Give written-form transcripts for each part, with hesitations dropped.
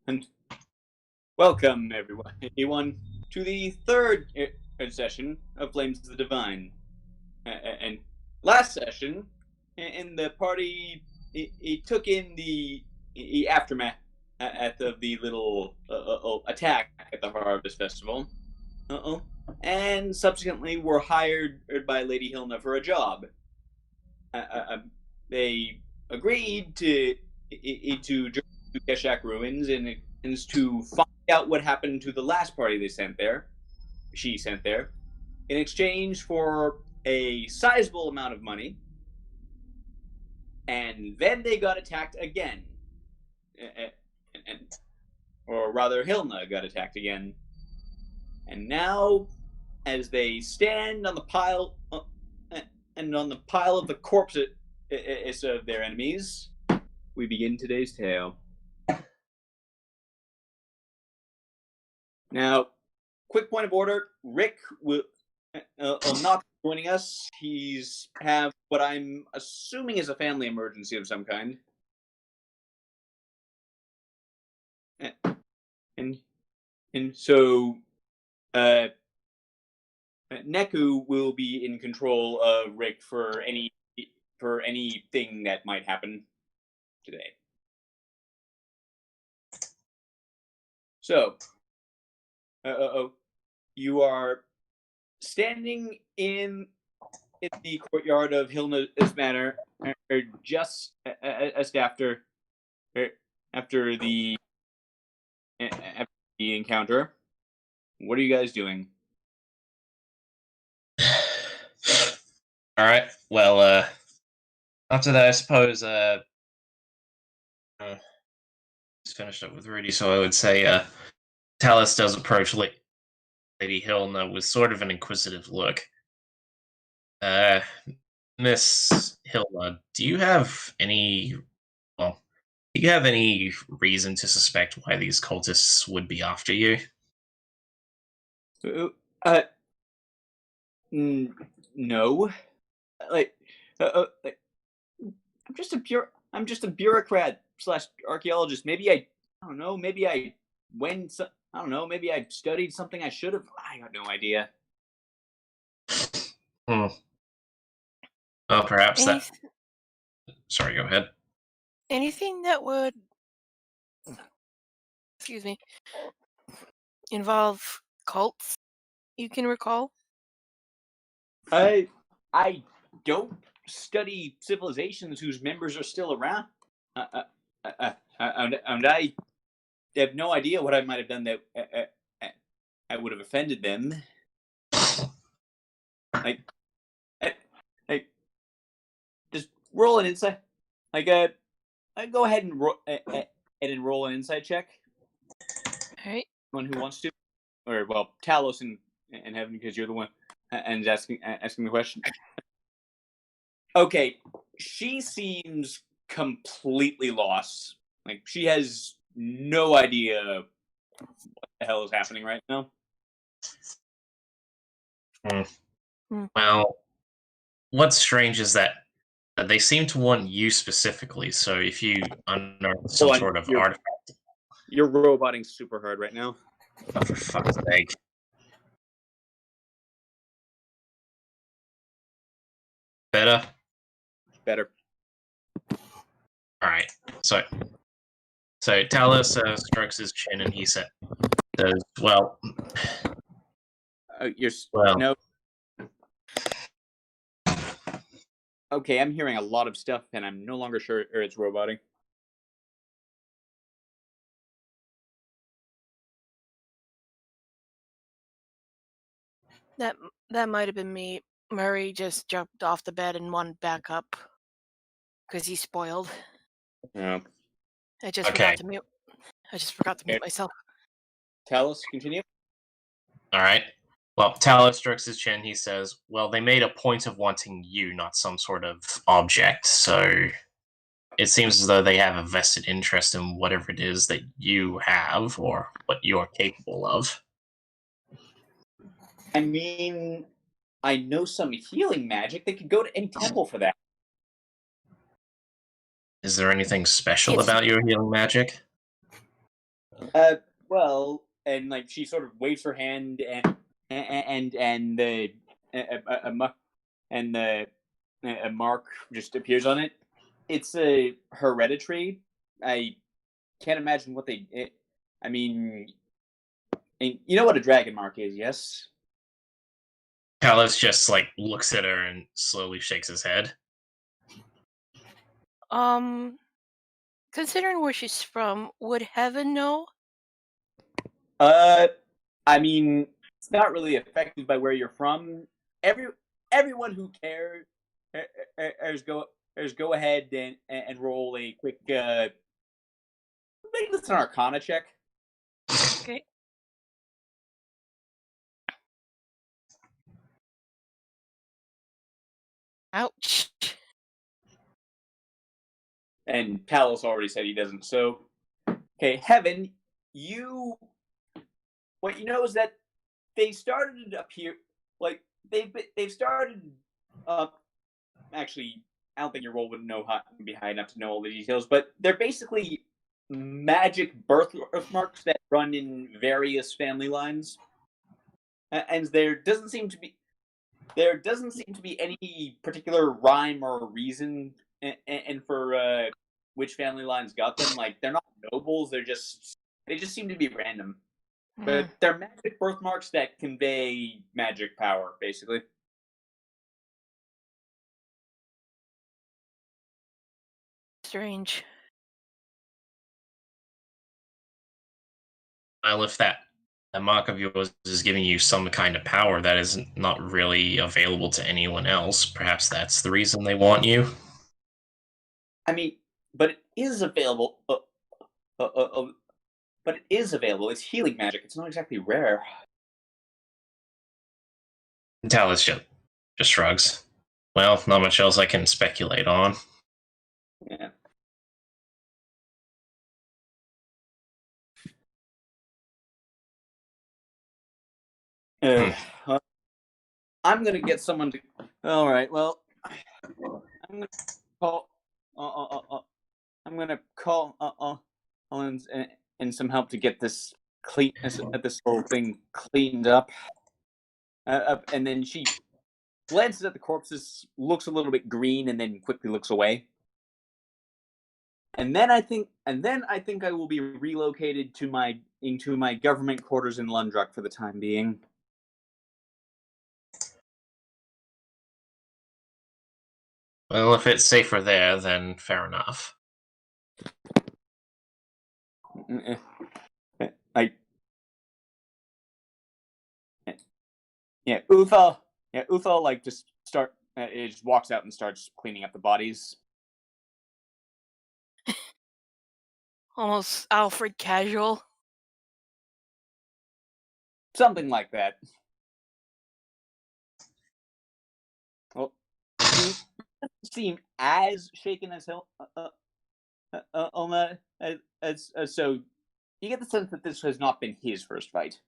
And welcome, everyone, to the third session of Flames of the Divine. And last session, in the party, it took in the aftermath of the little attack at the Harvest Festival. And subsequently were hired by Lady Hilna for a job. They agreed to Keshak ruins and to find out what happened to the last party she sent there, in exchange for a sizable amount of money. And then they got attacked again. Or rather, Hilna got attacked again. And now, as they stand on the pile, of the corpses of their enemies, we begin today's tale. Now, quick point of order: Rick will not be joining us. He's have what I'm assuming is a family emergency of some kind, and so Neku will be in control of Rick for anything that might happen today. So, you are standing in the courtyard of Hilna's Manor, just after the encounter. What are you guys doing? All right. Well, after that, I suppose just finished up with Rudy, so I would say Talus does approach Lady Hilna with sort of an inquisitive look. Miss Hilna, do you have any reason to suspect why these cultists would be after you? No. I'm just a bureaucrat / archaeologist. Maybe I don't know. Maybe I Maybe I studied something I should have. I got no idea. Well, perhaps that. Sorry, go ahead. Anything that would, involve cults you can recall? I don't study civilizations whose members are still around. And I have no idea what I might have done that I would have offended them. Just roll an insight. I go ahead and roll an insight check. All right. One who wants to, or well, Talos and Heaven, because you're the one and asking the question. Okay, she seems completely lost. Like she has no idea what the hell is happening right now. Well, what's strange is that they seem to want you specifically. So if you unearth some sort of artifact, you're roboting super hard right now. Oh, for fuck's sake! Better. All right. So Talos strokes his chin and he says, "Well, no." Okay, I'm hearing a lot of stuff, and I'm no longer sure it's roboting. That might have been me. Murray just jumped off the bed and wanted back up because he's spoiled. Yeah. I just forgot to mute. myself. Talos, continue. All right. Well, Talos strokes his chin. He says, "Well, they made a point of wanting you, not some sort of object. So it seems as though they have a vested interest in whatever it is that you have or what you're capable of." I mean, I know some healing magic. They could go to any temple for that. Is there anything special about your healing magic? Well, and like she sort of waves her hand, and the a mark just appears on it. It's a hereditary. I can't imagine what they. I mean, you know what a dragon mark is, yes? Talos just like looks at her and slowly shakes his head. Considering where she's from, would Heaven know? I mean, it's not really affected by where you're from. Everyone who cares, go ahead and roll a quick. Make this an Arcana check. Okay. Ouch. And Talos already said he doesn't. So, okay, Heaven, what you know is that they started to appear like they've started. Actually, I don't think your role would be high enough to know all the details, but they're basically magic birthmarks that run in various family lines, and there doesn't seem to be any particular rhyme or reason, and for which family lines got them. Like they're not nobles; they just seem to be random. But they're magic birthmarks that convey magic power, basically. Strange. Well, if that mark of yours is giving you some kind of power that is not really available to anyone else, perhaps that's the reason they want you. I mean, but it is available. But it is available. It's healing magic. It's not exactly rare. Talos just shrugs. Well, not much else I can speculate on. Yeah. I'm gonna get someone to. All right. Well, I'm gonna call. I'm gonna call and some help to get this this whole thing cleaned up. And then she glances at the corpses, looks a little bit green, and then quickly looks away. And then I think I will be relocated into my government quarters in Lundruck for the time being. Well, if it's safer there, then fair enough. Uthal like just just walks out and starts cleaning up the bodies. Almost Alfred casual. Something like that. Well, you seem as shaken as hell, so you get the sense that this has not been his first fight.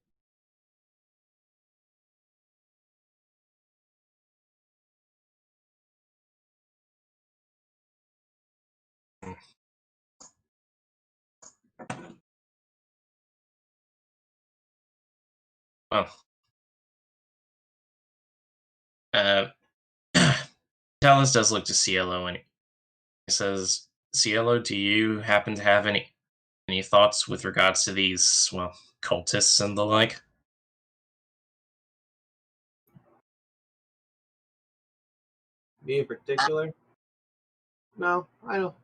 Well, Talos does look to Cielo and he says, Cielo, do you happen to have any thoughts with regards to these, well, cultists and the like? Me in particular? No, I don't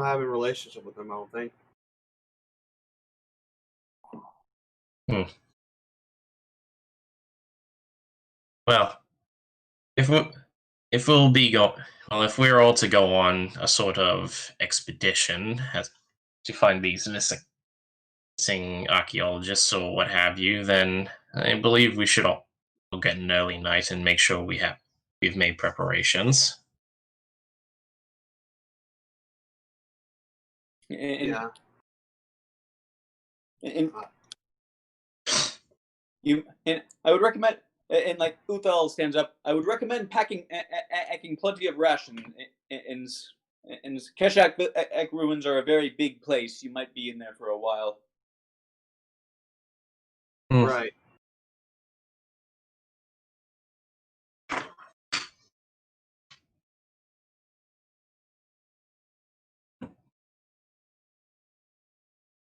have a relationship with them, I don't think. Well, if we're all to go on a sort of expedition to find these missing archaeologists or what have you, then I believe we should all get an early night and make sure we've made preparations. Yeah. And I would recommend, and like Uthal stands up, I would recommend packing plenty of rations. And Keshak ruins are a very big place. You might be in there for a while. Right.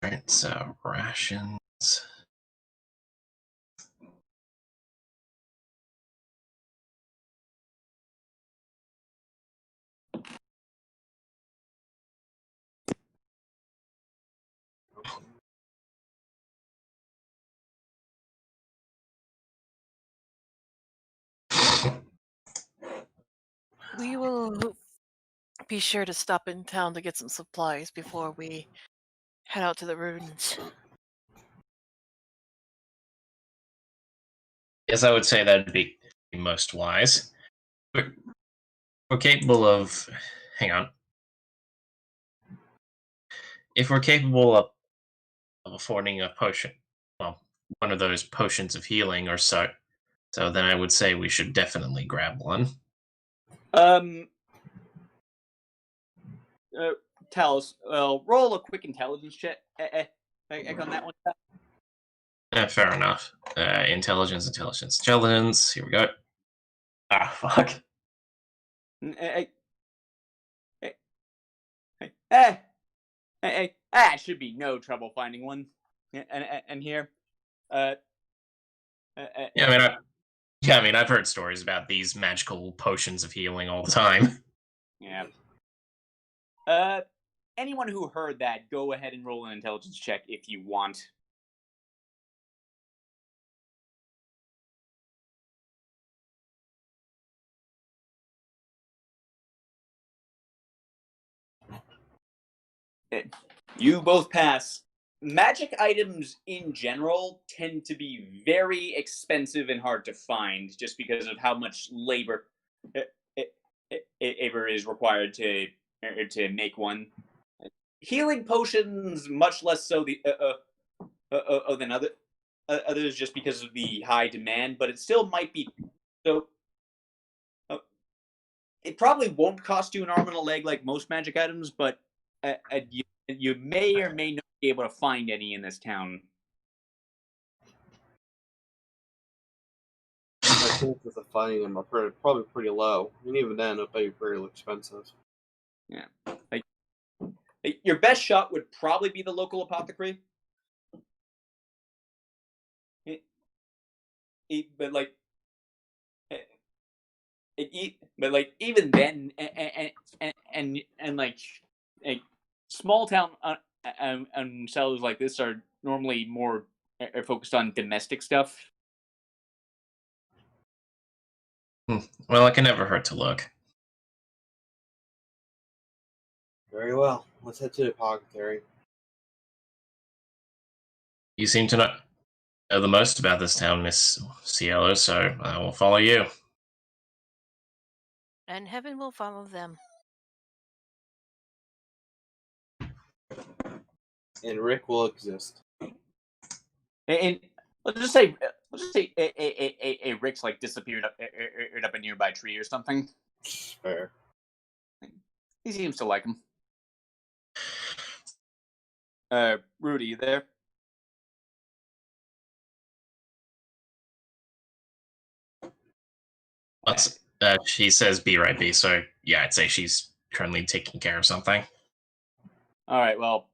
Right, so rations. We will be sure to stop in town to get some supplies before we head out to the ruins. Yes, I would say that'd be most wise. We're capable of. Hang on. If we're capable of affording a potion, well, one of those potions of healing or so, then I would say we should definitely grab one. Talos, roll a quick intelligence check on that one. Fair enough. Intelligence. Here we go. Ah, fuck. It should be no trouble finding one. And here, Yeah, I mean, I've heard stories about these magical potions of healing all the time. Yeah. Anyone who heard that, go ahead and roll an intelligence check if you want. You both pass. Magic items in general tend to be very expensive and hard to find just because of how much labor is required to make one. Healing potions, much less so than others, just because of the high demand. But it still might be so. It probably won't cost you an arm and a leg like most magic items, but you may or may not be able to find any in this town. My chances of finding them are probably pretty low. And even then, it'll be very expensive. Yeah. Your best shot would probably be the local apothecary. But even then, and like small town sellers like this are normally more focused on domestic stuff. Well, it can never hurt to look. Very well. Let's head to the apothecary. You seem to know the most about this town, Miss Cielo, so I will follow you. And heaven will follow them. And Rick will exist. And let's just say a Rick's like disappeared up a nearby tree or something. Fair. He seems to like him. Rudy, you there? She says BRB, so yeah, I'd say she's currently taking care of something. All right, well,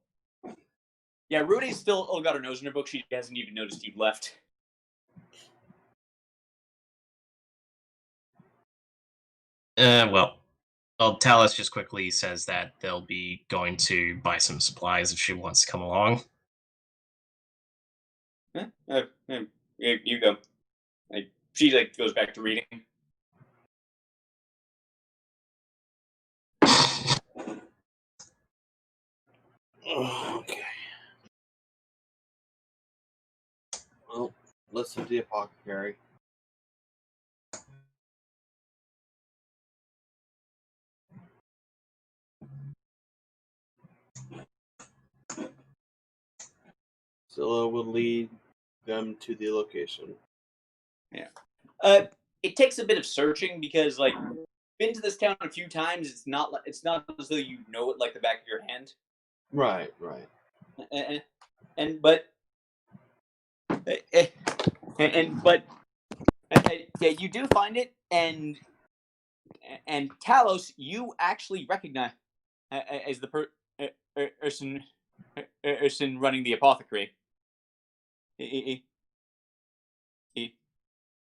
yeah, Rudy's still got her nose in her book. She hasn't even noticed you've left. Well, Talos just quickly says that they'll be going to buy some supplies if she wants to come along. You go. She goes back to reading. Okay. Well, let's do the apothecary. Zilla will lead them to the location. Yeah. It takes a bit of searching because, been to this town a few times. It's not as though you know it like the back of your hand. Right. But But yeah, you do find it, and Talos, you actually recognize as the person running the apothecary.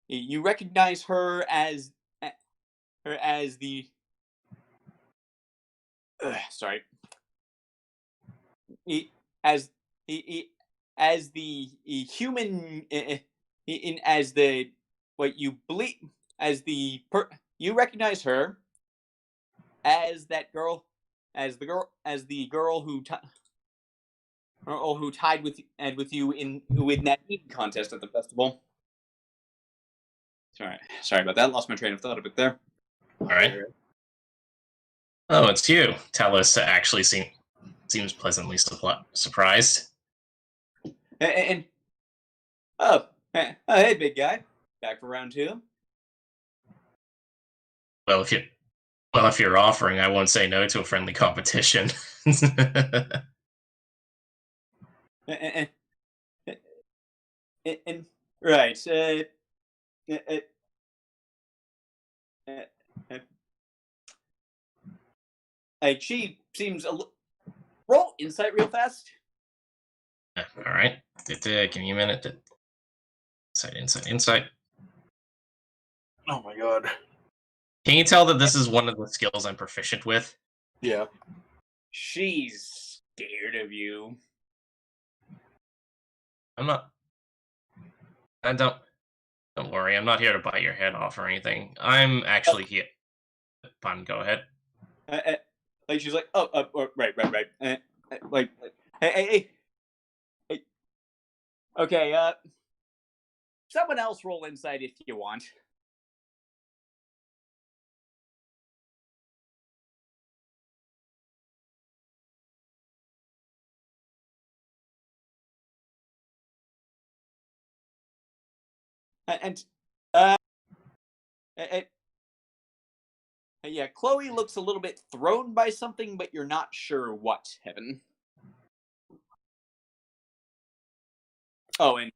You recognize her as the sorry, as as the human in as the what you believe as the you recognize her as that girl as the girl who tied with you in that eating contest at the festival. Sorry about that. Lost my train of thought a bit there. All right. Oh, it's you. Talos actually seems pleasantly surprised. And oh, hey, big guy, back for round two. Well, if you're offering, I won't say no to a friendly competition. And right. Like she seems roll insight real fast. All right. Give me a minute. Insight. Oh my god. Can you tell that this is one of the skills I'm proficient with? Yeah. She's scared of you. I'm not. I don't. Don't worry. I'm not here to bite your head off or anything. I'm actually here. Fine, go ahead. Like she's like, right. Like, hey. Okay, someone else roll insight if you want. Yeah, Chloe looks a little bit thrown by something, but you're not sure what, Heaven. And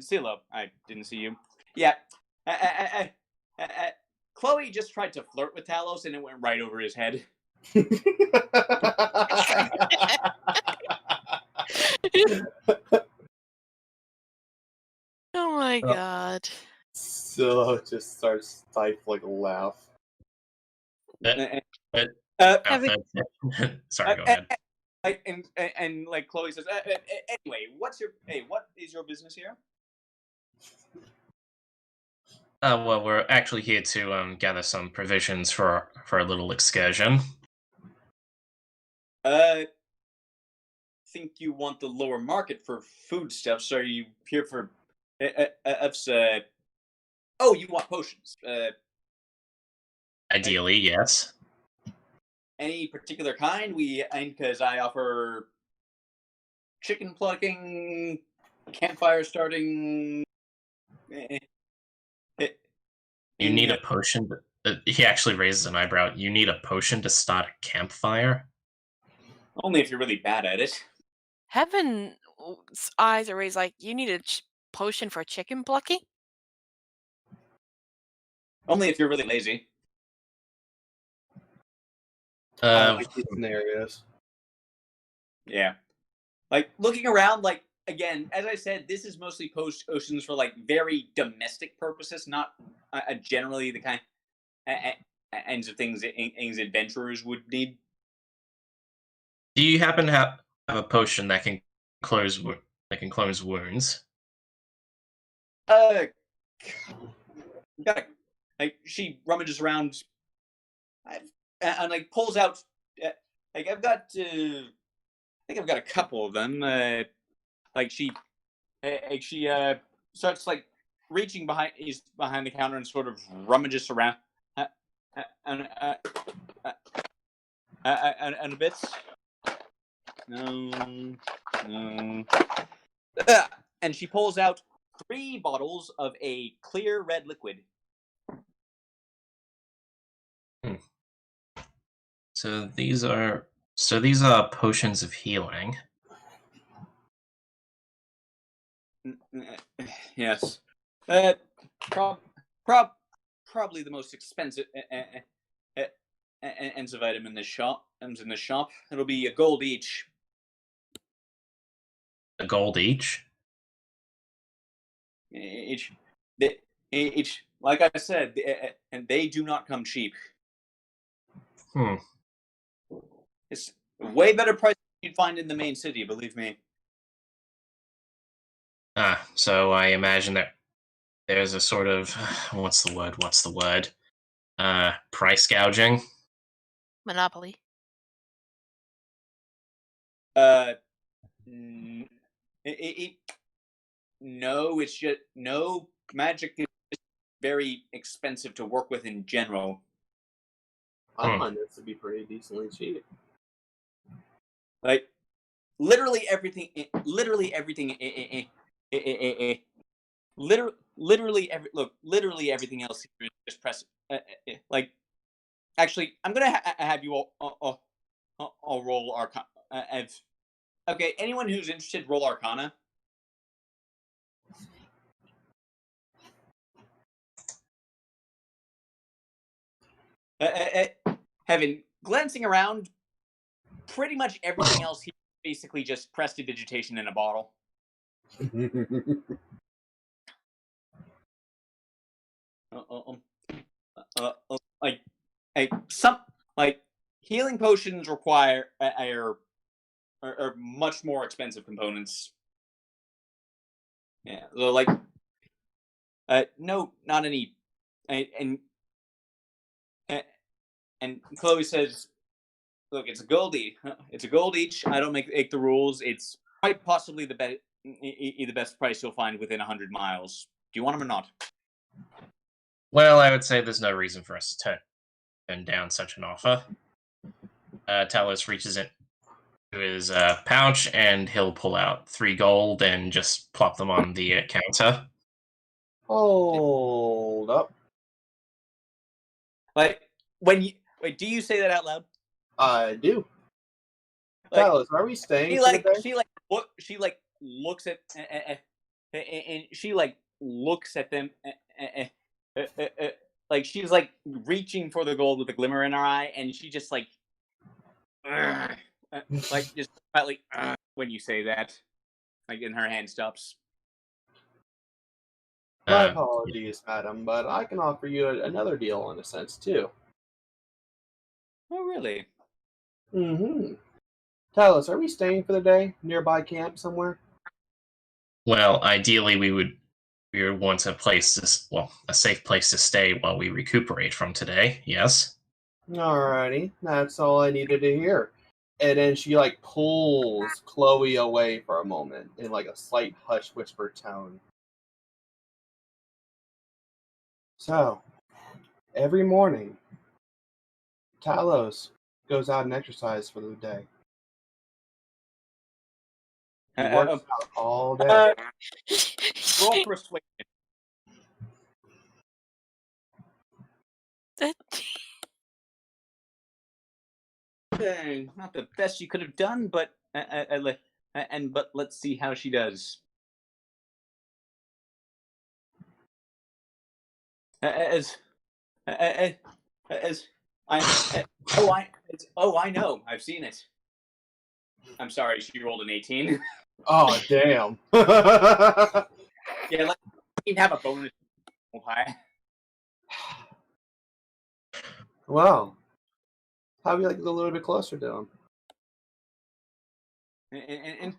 Silo, I didn't see you. Yeah, Chloe just tried to flirt with Talos, and it went right over his head. Oh my god. So just starts stifling a laugh. Sorry, go ahead. And like Chloe says, anyway, what is your business here? Well, we're actually here to gather some provisions for a little excursion. Think you want the lower market for foodstuffs? Are you here for oh, you want potions? Ideally, yes. Any particular kind? Because I offer chicken plucking, campfire starting. You need a potion. He actually raises an eyebrow. You need a potion to start a campfire? Only if you're really bad at it. Heaven's eyes are raised like, you need a potion for chicken plucking? Only if you're really lazy. I like these scenarios. Yeah. Like, looking around, like, again, as I said, this is mostly potions for, like, very domestic purposes, not generally the kind ends of things adventurers would need. Do you happen to have a potion that can close wounds? Like, she rummages around and like pulls out like I think I've got a couple of them. Like she starts like reaching behind the counter and sort of rummages around and a bit. No. And she pulls out 3 bottles of a clear red liquid. So these are potions of healing. Yes. Probably the most expensive ends of item in this shop. It'll be a gold each. A gold each? Each, like I said, and they do not come cheap. It's a way better price than you'd find in the main city, believe me. So I imagine that there's a sort of what's the word? Price gouging. Monopoly. No, it's just no magic is very expensive to work with in general. I find this to be pretty decently cheap. Like literally everything literally everything else here is just press. Like, actually, I'm gonna have you all roll Arcana. Okay, anyone who's interested, roll Arcana. Heaven, glancing around, pretty much everything else here is basically just prestidigitation in a bottle. Like healing potions require are much more expensive components. Yeah, like no, not any, and Chloe says, "Look, it's a gold each. It's a gold each. I don't make the rules. It's quite possibly the best price you'll find within 100 miles. Do you want them or not?" Well, I would say there's no reason for us to turn down such an offer. Talos reaches into his pouch and he'll pull out 3 gold and just plop them on the counter. Hold up. Like, when you wait, do you say that out loud? I do. Like, Talos, are we staying? She looks at and she like looks at them like she's like reaching for the gold with a glimmer in her eye, and she just like just quietly when you say that, like, and her hand stops. My apologies, madam, but I can offer you another deal in a sense too. Oh, really? Mm-hmm. Talos, are we staying for the day? Nearby camp somewhere? Well, ideally we would want a safe place to stay while we recuperate from today. Yes. Alrighty, that's all I needed to hear. And then she like pulls Chloe away for a moment in like a slight hush whisper tone. So, every morning, Talos goes out and exercises for the day. He works out all day. Roll persuasion. Not the best you could have done, but but let's see how she does. I know, I've seen it. I'm sorry, she rolled an 18. Oh damn! Yeah, like you have a bonus. Well, how do you like to go a little bit closer to him? And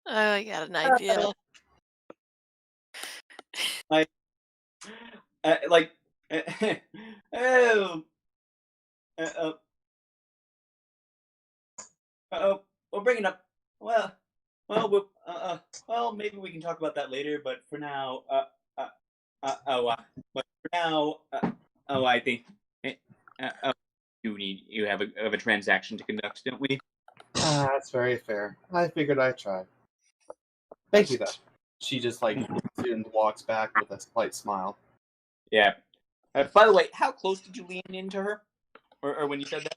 I got an idea. We'll bring it up. Well, maybe we can talk about that later. But for now, I think you have a transaction to conduct, don't we? That's very fair. I figured I'd try. Thank you, though. She just like and walks back with a slight smile. Yeah. By the way, how close did you lean into her, or when you said that?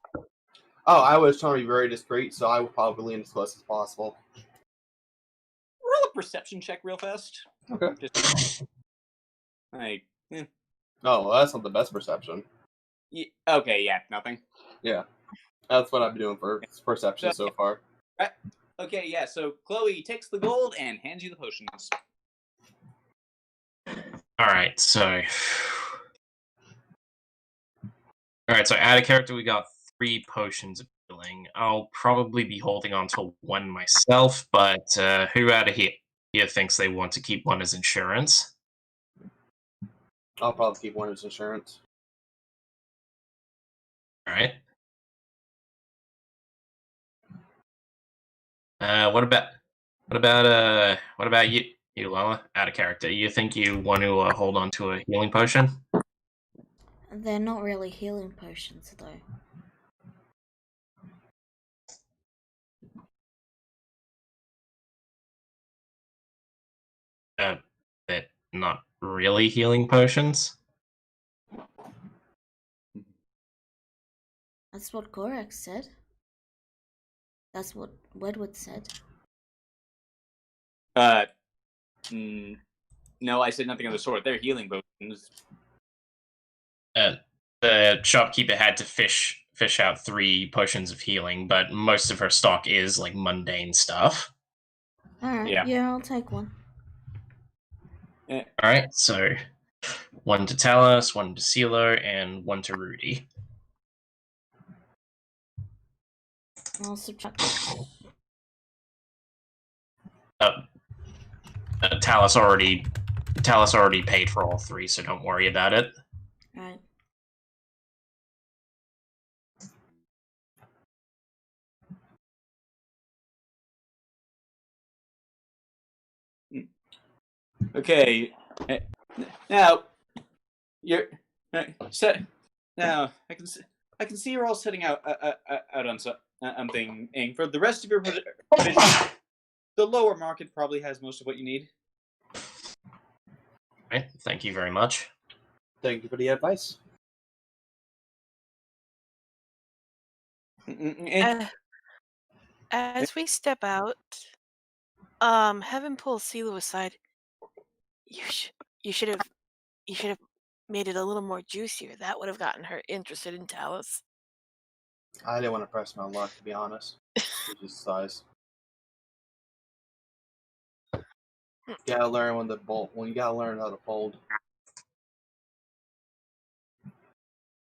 Oh, I was trying to be very discreet, so I would probably lean as close as possible. Roll a perception check real fast. Okay. Just, Oh, well, that's not the best perception. okay, yeah, nothing. Yeah. That's what I've been doing for perception so far. Right. Okay, yeah, so Chloe takes the gold and hands you the potions. Alright, so... Alright, so out of character we got 3 potions of healing. I'll probably be holding on to 1 myself, but who out of here thinks they want to keep 1 as insurance? I'll probably keep 1 as insurance. Alright. What about you, Lola? Out of character. You think you want to hold on to a healing potion? They're not really healing potions, though. They're not really healing potions? That's what Gorax said. That's what Wedwood said. No, I said nothing of the sort. They're healing potions. The shopkeeper had to fish out 3 potions of healing, but most of her stock is like mundane stuff. Alright, yeah, I'll take 1. Alright, so 1 to Talos, 1 to CeeLo, and 1 to Rudy. I'll subtract. Talos already paid for all 3, so don't worry about it. Right. Okay, now you're set. Now I can see you're all setting out on something. For the rest of your provisions, the lower market probably has most of what you need. Right, thank you very much. Thank you for the advice. As we step out, have him pull CeeLo aside. You should have made it a little more juicier. That would have gotten her interested in Talos. I didn't want to press my luck, to be honest. It's just size. You gotta learn when you gotta learn how to fold.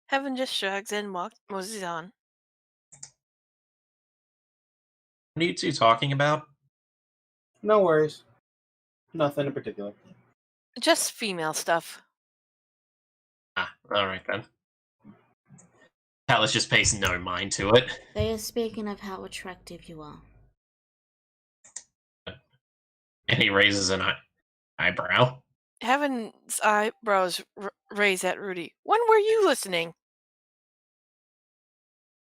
Heaven just shrugs and moves on. What are you 2 talking about? No worries. Nothing in particular. Just female stuff. Ah, alright then. Talos just pays no mind to it. They are speaking of how attractive you are. And he raises an eyebrow. Heaven's eyebrows raise at Rudy. When were you listening?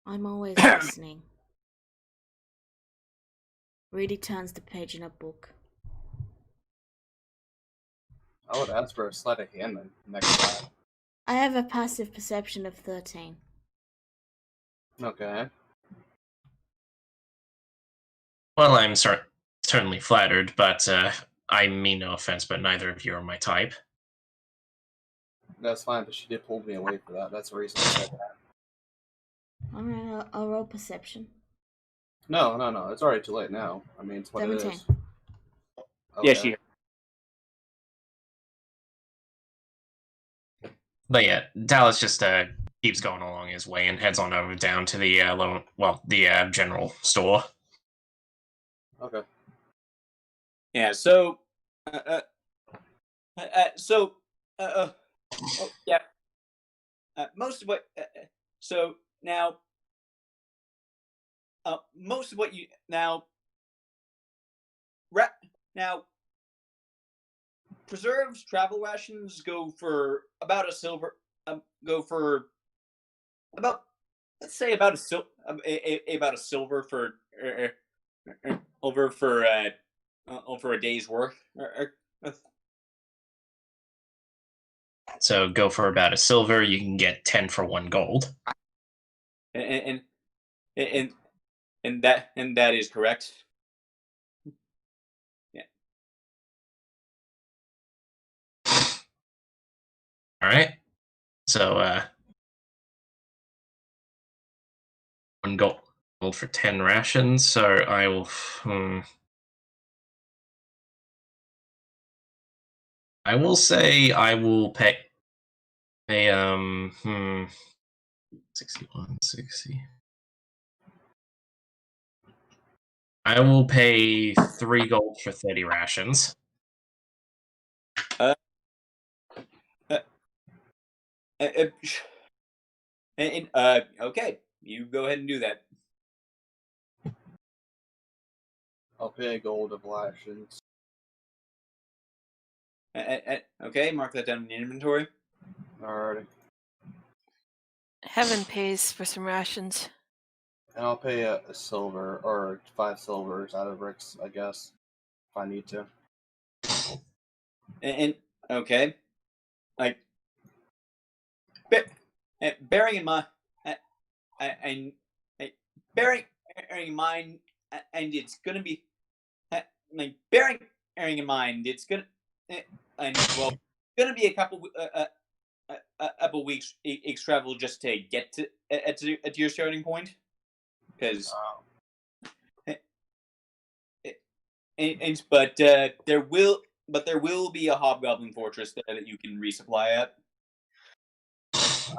I'm always listening. Rudy turns the page in a book. I would ask for a sleight of hand next time. I have a passive perception of 13. Okay. Well, I'm certainly flattered, but I mean no offense, but neither of you are my type. That's fine, but she did pull me away for that. That's the reason I said that. Alright, I'll roll perception. No. It's already too late now. I mean, it's what 17. it is. Yeah, she. But yeah, Dallas just keeps going along his way and heads on over down to the general store. Okay. Yeah. So. Yeah. Most of what. So now. Most of what you now. Now. Preserved travel rations go for about a silver. Go for about, let's say about a silver for over for a day's work. So go for about a silver. You can get 10 for 1 gold. And and that is correct. Yeah. All right. So, 1 gold for 10 rations. So I will. I will say I will pay. 61, 60. I will pay 3 gold for 30 rations. Okay, you go ahead and do that. I'll pay a gold of rations. Okay, mark that down in the inventory. Alrighty. Heaven pays for some rations. And I'll pay a silver, or 5 silvers out of Rick's, I guess, if I need to. And okay, like bearing in mind, and bearing in mind, and it's gonna be like bearing in mind, it's gonna and well, gonna be a couple weeks travel just to get to your starting point, because. But there will be a hobgoblin fortress there that you can resupply at.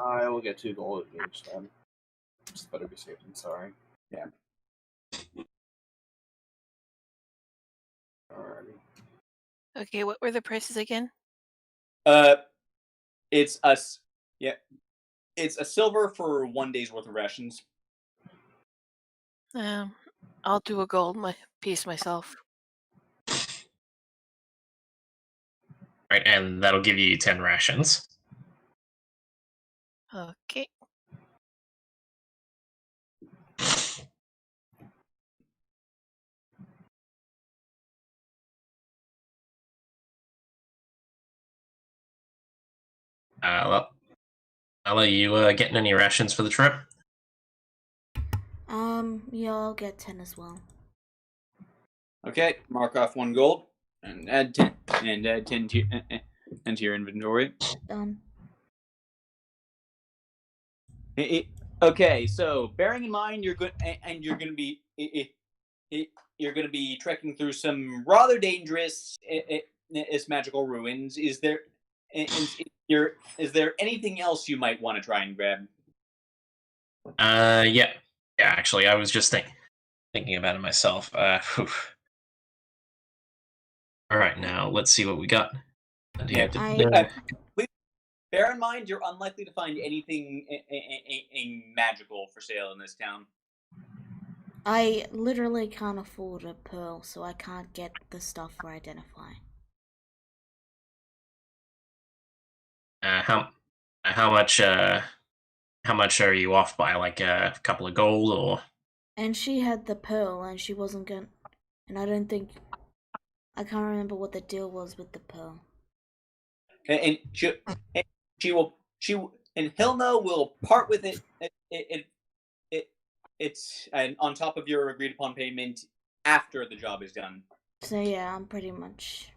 I will get 2 gold each then. Just better be safe than sorry. Yeah. Alrighty. Okay, what were the prices again? It's a silver for 1 day's worth of rations. I'll do a gold piece myself. Right, and that'll give you 10 rations. Okay. Well, I'll let you get any rations for the trip. Yeah, I'll get 10 as well. Okay, mark off 1 gold and add 10 to your inventory. Done. Okay, so bearing in mind you're going to be trekking through some rather dangerous magical ruins. Is there anything else you might want to try and grab? Yeah. Actually, I was just thinking about it myself. All right, now let's see what we got. Please bear in mind you're unlikely to find anything magical for sale in this town. I literally can't afford a pearl, so I can't get the stuff for identifying. How much are you off by? Like a couple of gold, or? And she had the pearl, and she wasn't gonna. And I can't remember what the deal was with the pearl. And Hilna will part with it. It's on top of your agreed upon payment after the job is done. So yeah, I'm pretty much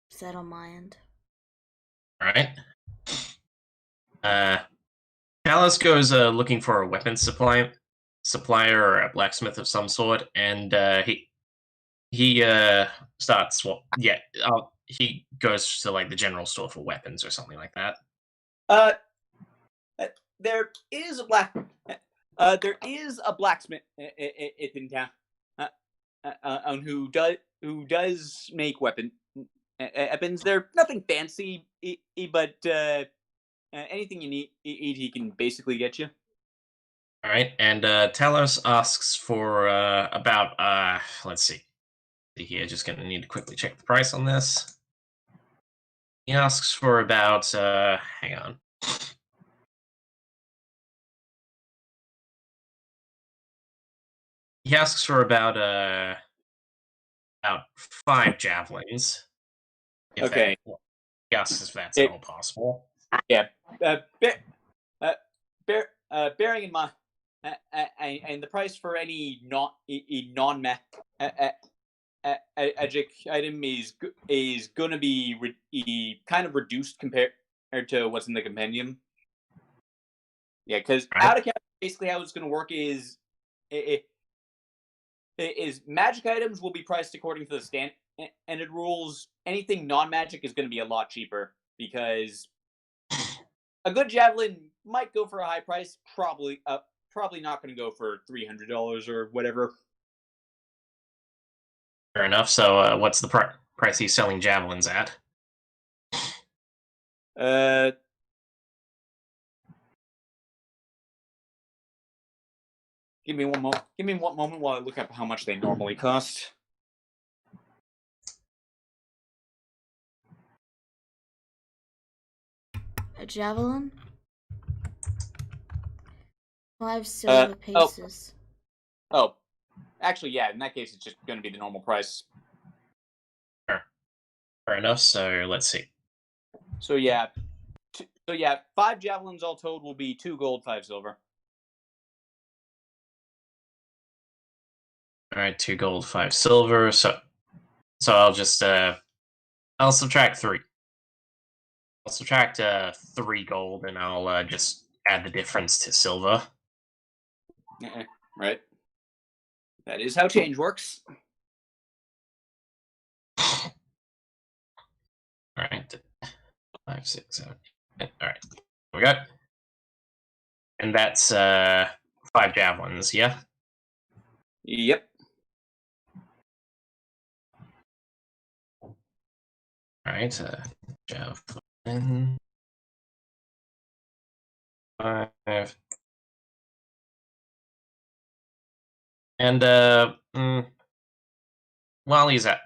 set on my end. All right. Talos goes looking for a weapons supplier or a blacksmith of some sort, and he starts. Well, yeah. He goes to like the general store for weapons or something like that. There is a blacksmith in town who does make weapons. They're nothing fancy, but anything you need, he can basically get you. All right, and Talos asks for about let's see here. Just gonna need to quickly check the price on this. He asks for about hang on. He asks for about 5 javelins. Okay. He asks if that's at all possible. Yeah. Bearing in mind, and the price for any non-magic item is going to be kind of reduced compared to what's in the compendium. Yeah, because Right. out of character, basically how it's going to work is magic items will be priced according to the standard rules. Anything non-magic is going to be a lot cheaper because a good javelin might go for a high price. Probably not going to go for $300 or whatever. Fair enough. So, what's the price he's selling javelins at? Give me one moment. Give me one moment while I look up how much they normally cost. A javelin? 5 silver pieces. Oh, actually, yeah. In that case, it's just going to be the normal price. Fair enough. So let's see. So yeah, 5 javelins all told will be 2 gold, 5 silver. All right, 2 gold, 5 silver. So I'll just I'll subtract 3. I'll subtract 3 gold, and I'll just add the difference to silver. Right. That is how change works. All right, 5, 6, 7, 8. All right, here we go. And that's 5 javelins, yeah? Yep. All right, javelin. 5. And while he's at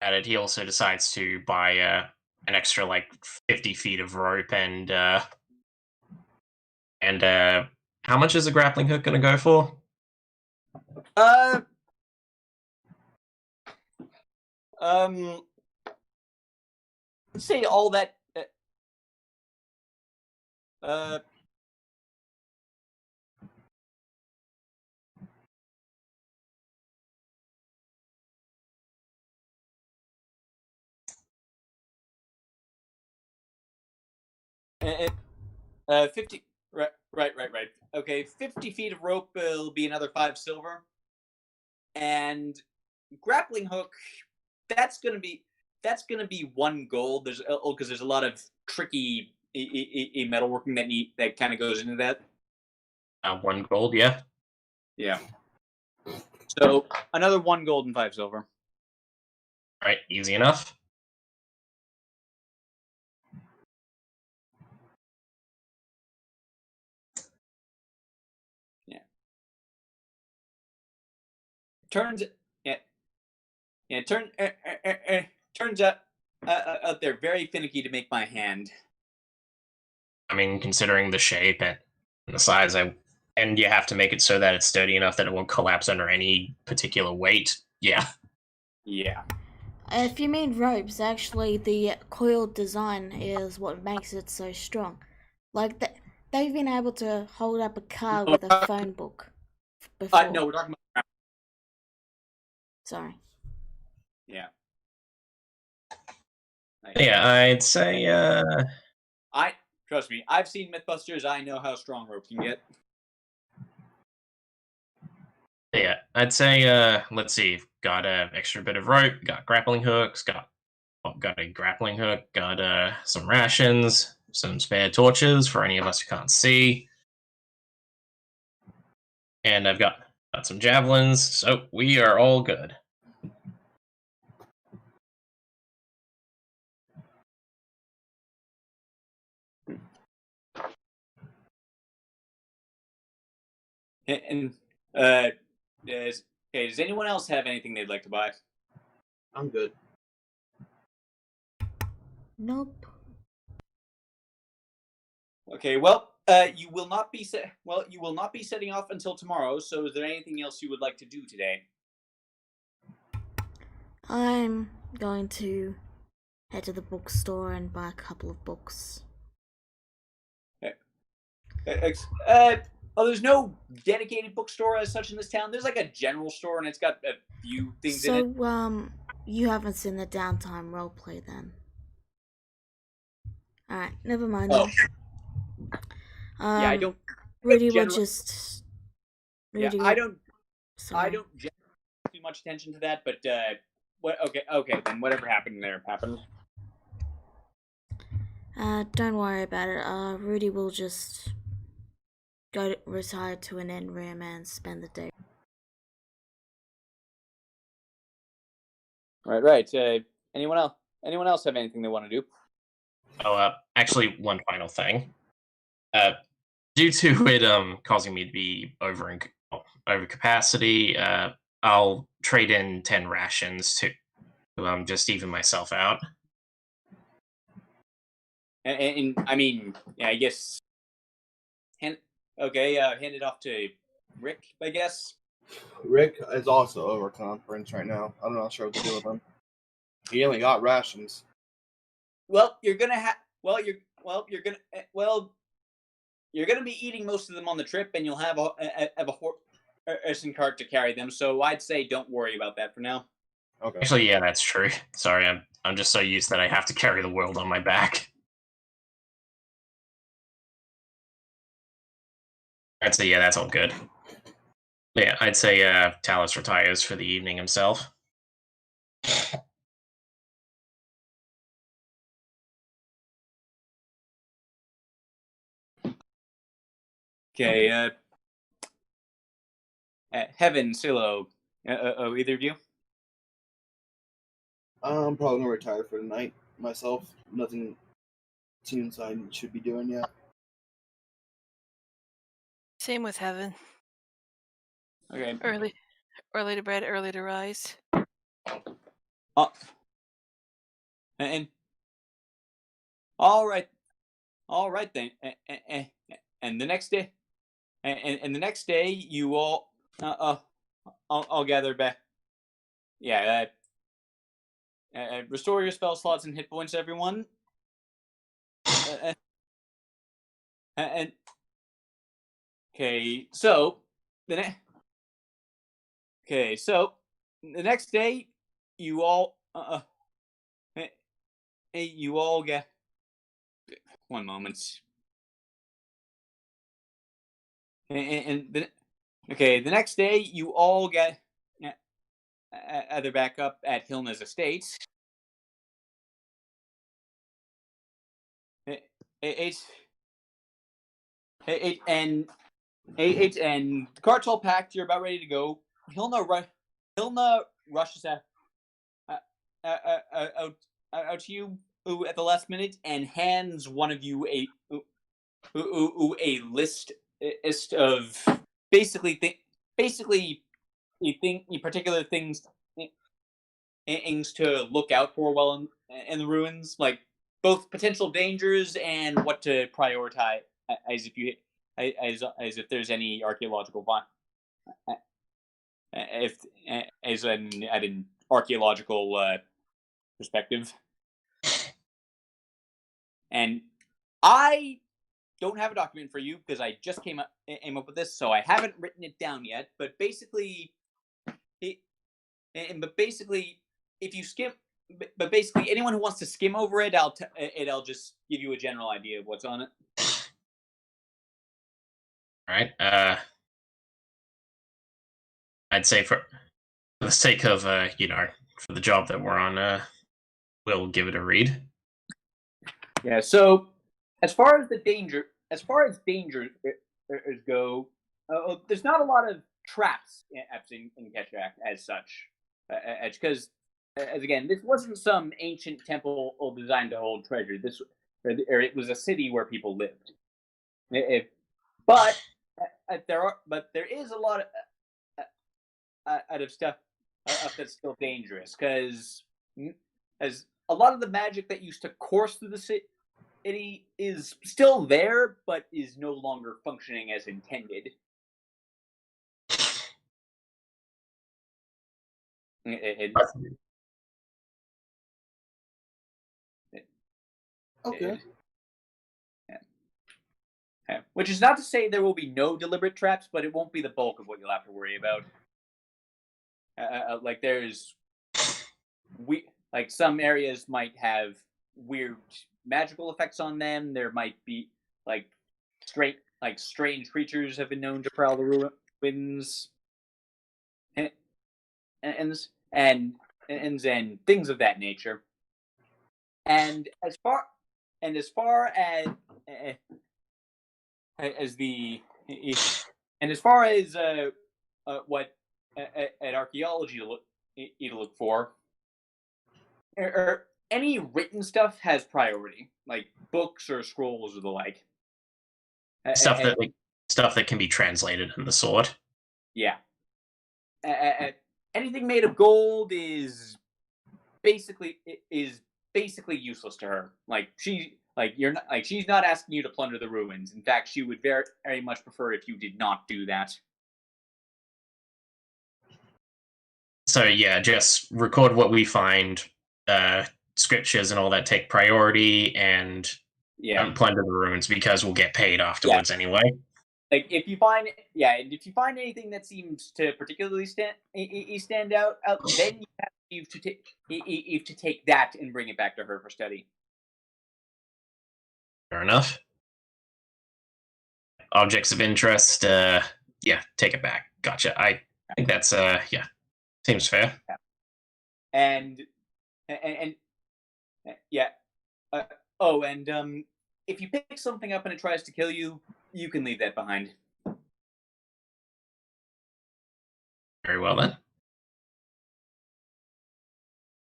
it, he also decides to buy an extra like 50 feet of rope and how much is a grappling hook going to go for? Let's say all that. 50. Right. Okay, 50 feet of rope will be another 5 silver, and grappling hook. That's gonna be 1 gold. Because there's a lot of tricky metalworking that kind of goes into that. 1 gold, yeah. Yeah. So another 1 gold and 5 silver. All right, easy enough. Turns out they're very finicky to make by hand. I mean, considering the shape and the size, and you have to make it so that it's sturdy enough that it won't collapse under any particular weight. Yeah. Yeah. If you mean ropes, actually the coiled design is what makes it so strong. Like they've been able to hold up a car with a phone book before. No, we're talking about. Sorry. Yeah. Yeah, I'd say Trust me, I've seen Mythbusters. I know how strong rope can get. yeah, I'd say let's see, got a extra bit of rope, got grappling hooks, got a grappling hook, got some rations, some spare torches for any of us who can't see. And I've got some javelins, so we are all good. And does anyone else have anything they'd like to buy? I'm good. Nope. Okay, well, you will not be setting off until tomorrow. So, is there anything else you would like to do today? I'm going to head to the bookstore and buy a couple of books. there's no dedicated bookstore as such in this town. There's like a general store, and it's got a few things in it. So, you haven't seen the downtime roleplay then? Alright, never mind Oh, then. yeah, I don't. Rudy will general- just. Yeah, Rudy I will- don't. Sorry. I don't generally pay too much attention to that, but what? Okay, then whatever happened there happened. Don't worry about it. Rudy will just retire to an end room and spend the day. Right. Anyone else? Anyone else have anything they want to do? Oh, actually, one final thing. Due to it causing me to be over capacity, I'll trade in 10 rations to just even myself out. And I mean, yeah, I guess. Hand it off to Rick, I guess. Rick is also over conference right now. I'm not sure what to do with him. He only got rations. Well, you're gonna have. You're gonna be eating most of them on the trip, and you'll have a horse and cart to carry them. So I'd say don't worry about that for now. Okay. Actually, yeah, that's true. Sorry, I'm just so used that I have to carry the world on my back. I'd say, yeah, that's all good. Yeah, I'd say Talos retires for the evening himself. Okay. Heaven, Silo. Either of you? I'm probably gonna retire for the night myself. Nothing seems I should be doing yet. Same with Heaven. Okay. Early to bed, early to rise. And all right then. And the next day, and the next day, you all I'll gather back. Yeah. Restore your spell slots and hit points, everyone. And okay, so the next day, you all you all get 1 moment. The next day you all get either back up at Hilna's estate. And the cart's all packed. You're about ready to go. Hilna rushes out to you at the last minute and hands one of you a list of basically particular things to look out for while in the ruins, like both potential dangers and what to prioritize as if there's any archaeological at an archaeological perspective. And I don't have a document for you because I just came up with this, so I haven't written it down yet. But basically, if you skim, but basically anyone who wants to skim over it, I'll just give you a general idea of what's on it. All right. I'd say for the sake of for the job that we're on, we'll give it a read. Yeah. So as far as dangers go, there's not a lot of traps in Ketchak as such, because again, this wasn't some ancient temple designed to hold treasure. It was a city where people lived. But there is a lot of stuff that's still dangerous, because as a lot of the magic that used to course through the city is still there, but is no longer functioning as intended. Okay. Which is not to say there will be no deliberate traps, but it won't be the bulk of what you'll have to worry about. Like there's, like some areas might have weird magical effects on them. There might be like strange creatures have been known to prowl the ruins, and things of that nature. And as far as what at archaeology to look for, any written stuff has priority, like books or scrolls or the like. Stuff that can be translated in the sword. Yeah. Anything made of gold is basically useless to her. She's not asking you to plunder the ruins. In fact, she would very, very much prefer if you did not do that. So yeah, just record what we find. Scriptures and all that take priority, and don't plunder the ruins because we'll get paid afterwards anyway. Like if you find anything that seems to particularly stand out, then you have to take that and bring it back to her for study. Fair enough. Objects of interest, take it back. Gotcha. I think that's seems fair. Yeah. And if you pick something up and it tries to kill you, you can leave that behind. Very well then.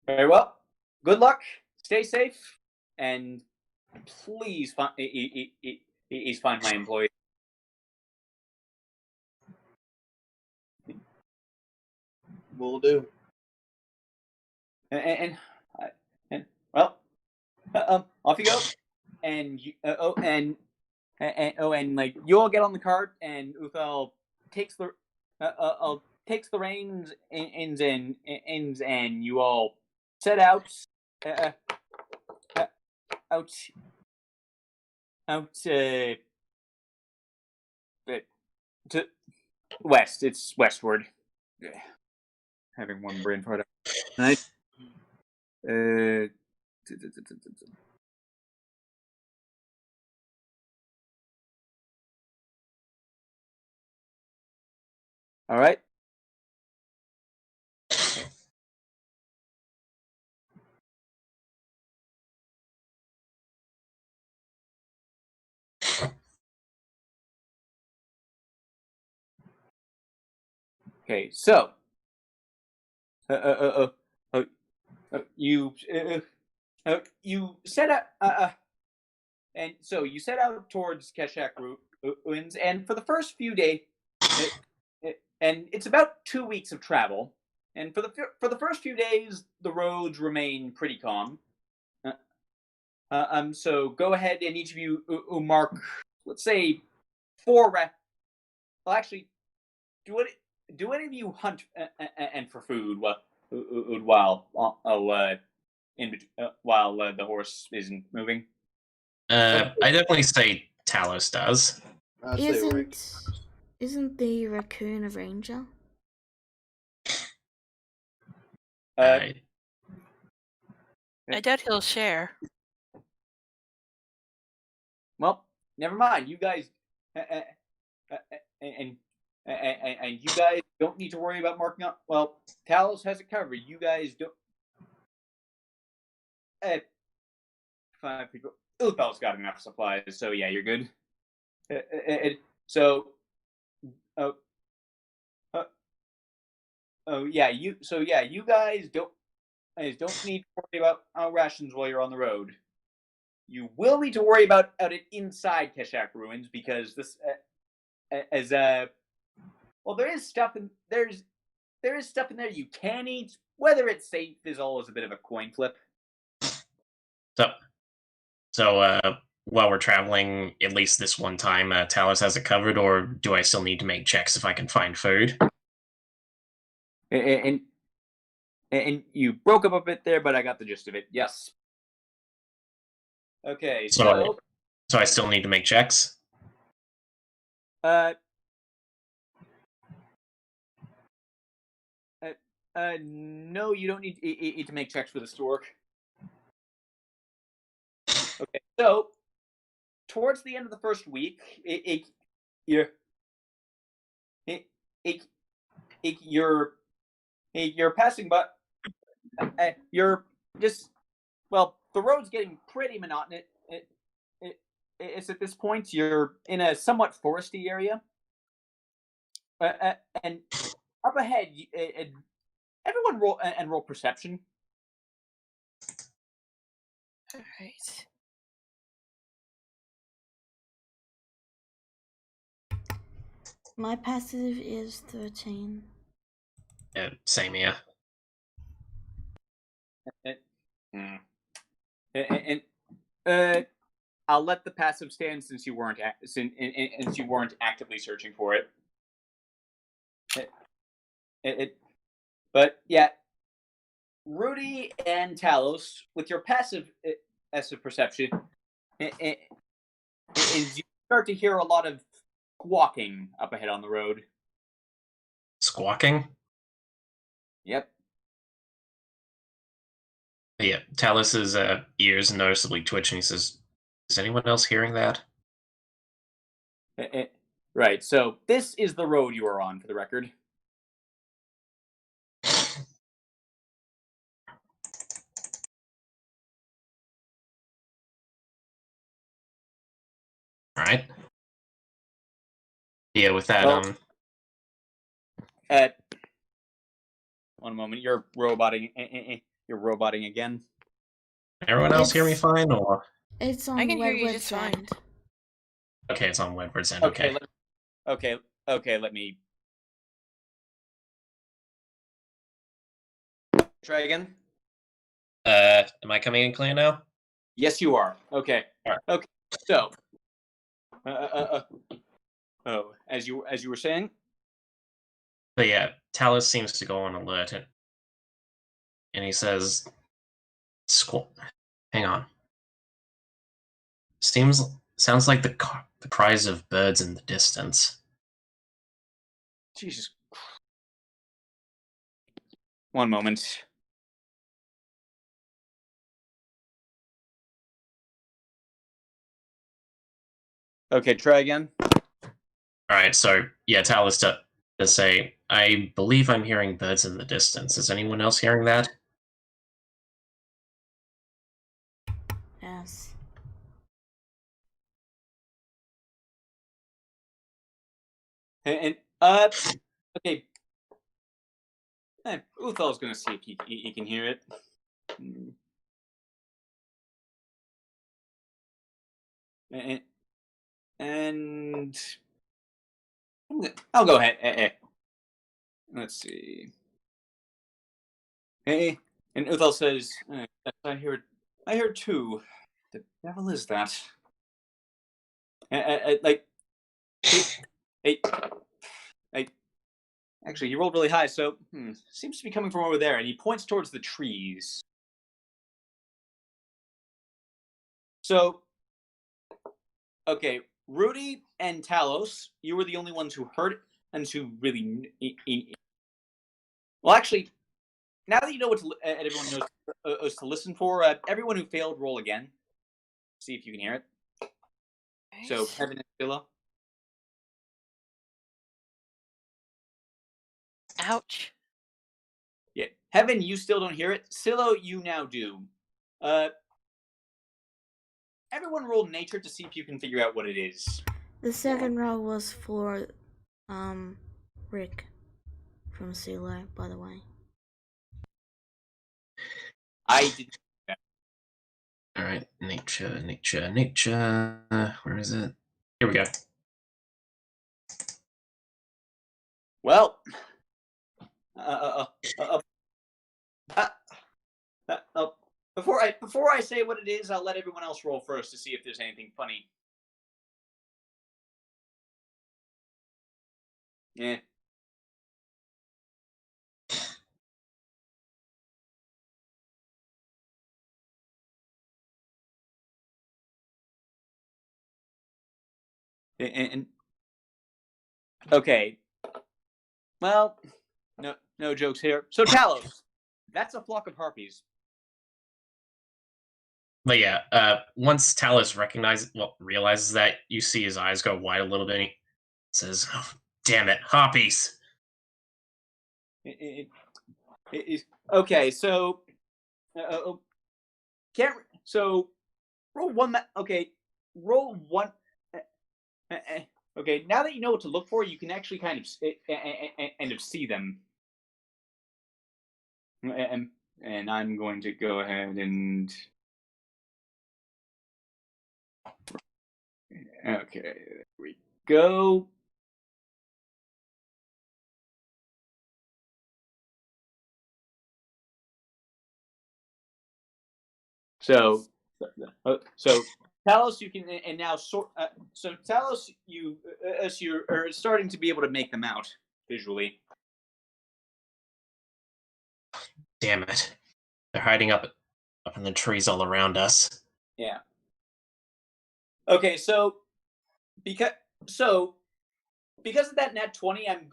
Very well. Good luck. Stay safe, and please find my employee. Will do. And off you go. And you, like you all get on the cart, and Uthal takes the reins, and you all set out to west. It's westward. Having one brain fart. Right. All right. Okay, so you set out, and so you set out towards Keshak ruins, and for the first few days, and it's about 2 weeks of travel, and for the first few days, the roads remain pretty calm. So go ahead and each of you mark, let's say, 4 well, actually, do any of you hunt and for food while the horse isn't moving? I definitely say Talos does. Isn't the raccoon a ranger? I doubt he'll share. Well, never mind. You guys, and you guys don't need to worry about marking up. Well, Talos has it covered. You guys don't. 5 people. Uthal's got enough supplies, so yeah, you're good. You guys don't need to worry about rations while you're on the road. You will need to worry about it inside Keshak ruins, because this, well, there is stuff in there you can eat. Whether it's safe is always a bit of a coin flip. So while we're traveling, at least this one time, Talos has it covered, or do I still need to make checks if I can find food? And you broke up a bit there, but I got the gist of it. Yes. Okay, So I still need to make checks? Uh, no, you don't need to make checks for the store. Okay, so towards the end of the first week, you're it, you're passing, but you're just the road's getting pretty monotonous. It's at this point you're in a somewhat foresty area, and up ahead, everyone roll perception. All right. My passive is 13. Same here. And I'll let the passive stand since you weren't actively searching for it. But yeah, Rudy and Talos, with your passive perception, you start to hear a lot of squawking up ahead on the road. Squawking? Yep. Yeah, Talus's ears noticeably twitch, and he says, "Is anyone else hearing that?" Right, so this is the road you are on, for the record. All right. Yeah, with that, Well, one moment, you're roboting. You're roboting again. everyone else hear me fine, or? It's on I can hear you Redwood just fine. Sand. Okay, it's on Wedward's end. Okay. Okay, let me try again. Am I coming in clear now? Yes, you are. Okay. All right. Okay. So, as you were saying. But yeah, Talus seems to go on alert, and he says, hang on. Sounds like the cries of birds in the distance." Jesus. One moment. Okay, try again. All right, so yeah, Talus does say, "I believe I'm hearing birds in the distance. Is anyone else hearing that?" Yes. And okay. Uthal's gonna see if he can hear it. And I'll go ahead. Let's see. Hey, and Uthal says, "I heard two. The devil is that?" Like, hey, actually, he rolled really high, so seems to be coming from over there. And he points towards the trees. So, okay, Rudy and Talos, you were the only ones who heard it and who really. Well, actually, now that you know what everyone knows to listen for, everyone who failed, roll again. See if you can hear it. Right. So, Heaven and Philo. Ouch. Yeah, Heaven, you still don't hear it. Silo, you now do. Everyone roll nature to see if you can figure out what it is. The second roll was for Rick from CeeLo, by the way. I did. All right, nature. Where is it? Here we go. Well, before I say what it is, I'll let everyone else roll first to see if there's anything funny. Yeah. And Okay. Well, no jokes here. So Talos, that's a flock of harpies. But yeah, once Talos realizes that, you see his eyes go wide a little bit. And he says, oh, "Damn it, harpies!" Okay, so can't so roll one. Okay, roll one. Okay, now that you know what to look for, you can actually kind of see them. And I'm going to go ahead and okay, there we go. So Talos, you can, and now so Talos, you as you are starting to be able to make them out visually. Damn it, they're hiding up in the trees all around us. Yeah. Okay, so because of that nat 20, I'm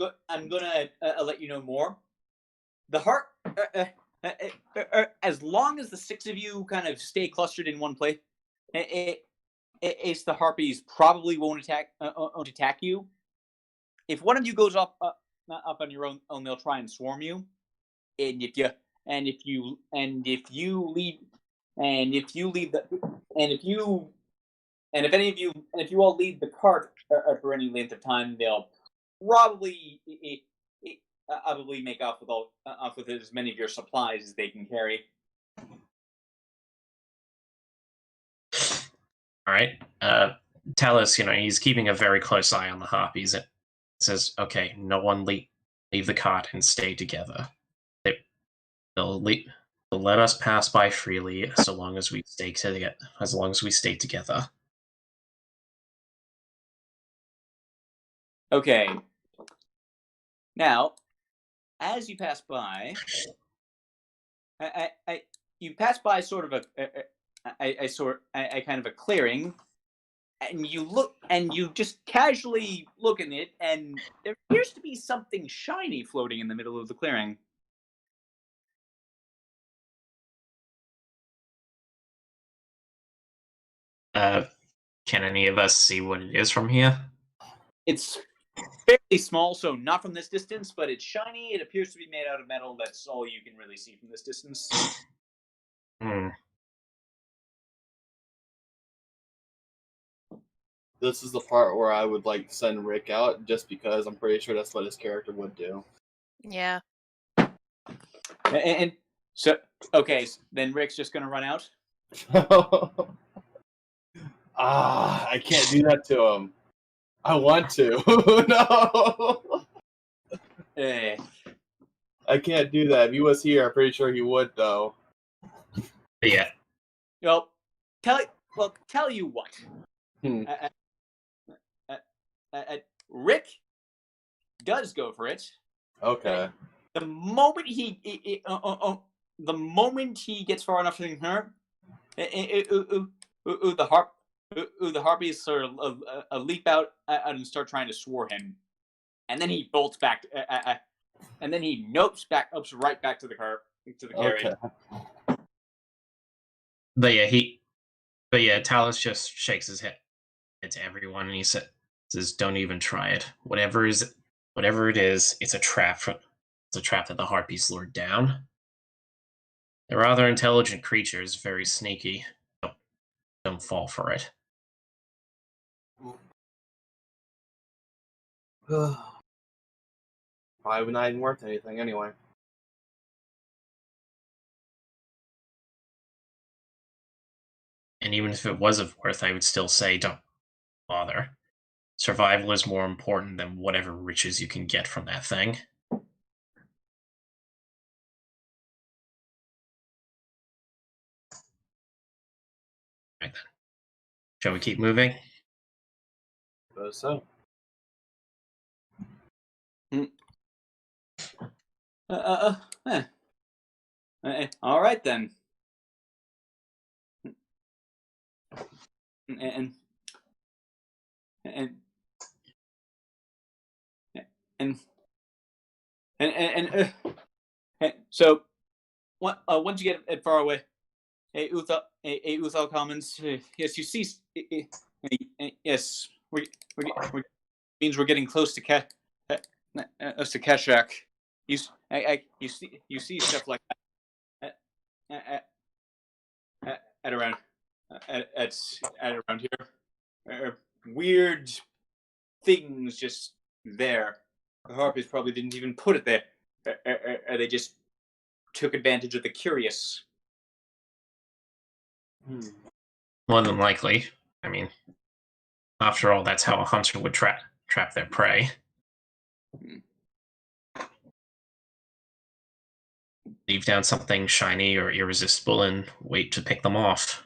gonna let you know more. The heart, as long as the six of you kind of stay clustered in one place, it's the harpies probably won't attack you. If one of you goes up on your own, they'll try and swarm you. And if you leave if you all leave the cart for any length of time, they'll probably make off with as many of your supplies as they can carry. All right, Talos, he's keeping a very close eye on the harpies. It says, "Okay, no one leave the cart and stay together. They'll let us pass by freely so long as we stay together. As long as we stay together." Okay. Now, as you pass by, you pass by sort of a kind of a clearing, and you look, and you just casually look in it, and there appears to be something shiny floating in the middle of the clearing. Can any of us see what it is from here? It's fairly small, so not from this distance, but it's shiny. It appears to be made out of metal. That's all you can really see from this distance. This is the part where I would like send Rick out, just because I'm pretty sure that's what his character would do. Yeah. And so, okay, then Rick's just gonna run out. I can't do that to him. I want to. No. I can't do that. If he was here, I'm pretty sure he would, though. Yeah. Well, tell you what. Rick does go for it. Okay. The moment he gets far enough from her, the harpies sort of leap out and start trying to swore him, and then he bolts back, and then he nopes right back to the carriage. Okay. But yeah, Talos just shakes his head to everyone, and he says, "Don't even try it. Whatever it is, it's a trap. It's a trap that the harpies lured down. They're rather intelligent creatures, very sneaky. Don't fall for it." Probably not even worth anything anyway. And even if it was of worth, I would still say don't bother. Survival is more important than whatever riches you can get from that thing. Right then. Shall we keep moving? Suppose so. All right then. And and so once you get far away, Uthal Commons. Yes, you see. Yes, we means we're getting close to Keshak. You see stuff like that at around around here. Weird things just there. The Harpies probably didn't even put it there. They just took advantage of the curious. More than likely. I mean, after all, that's how a hunter would trap their prey. Leave down something shiny or irresistible and wait to pick them off.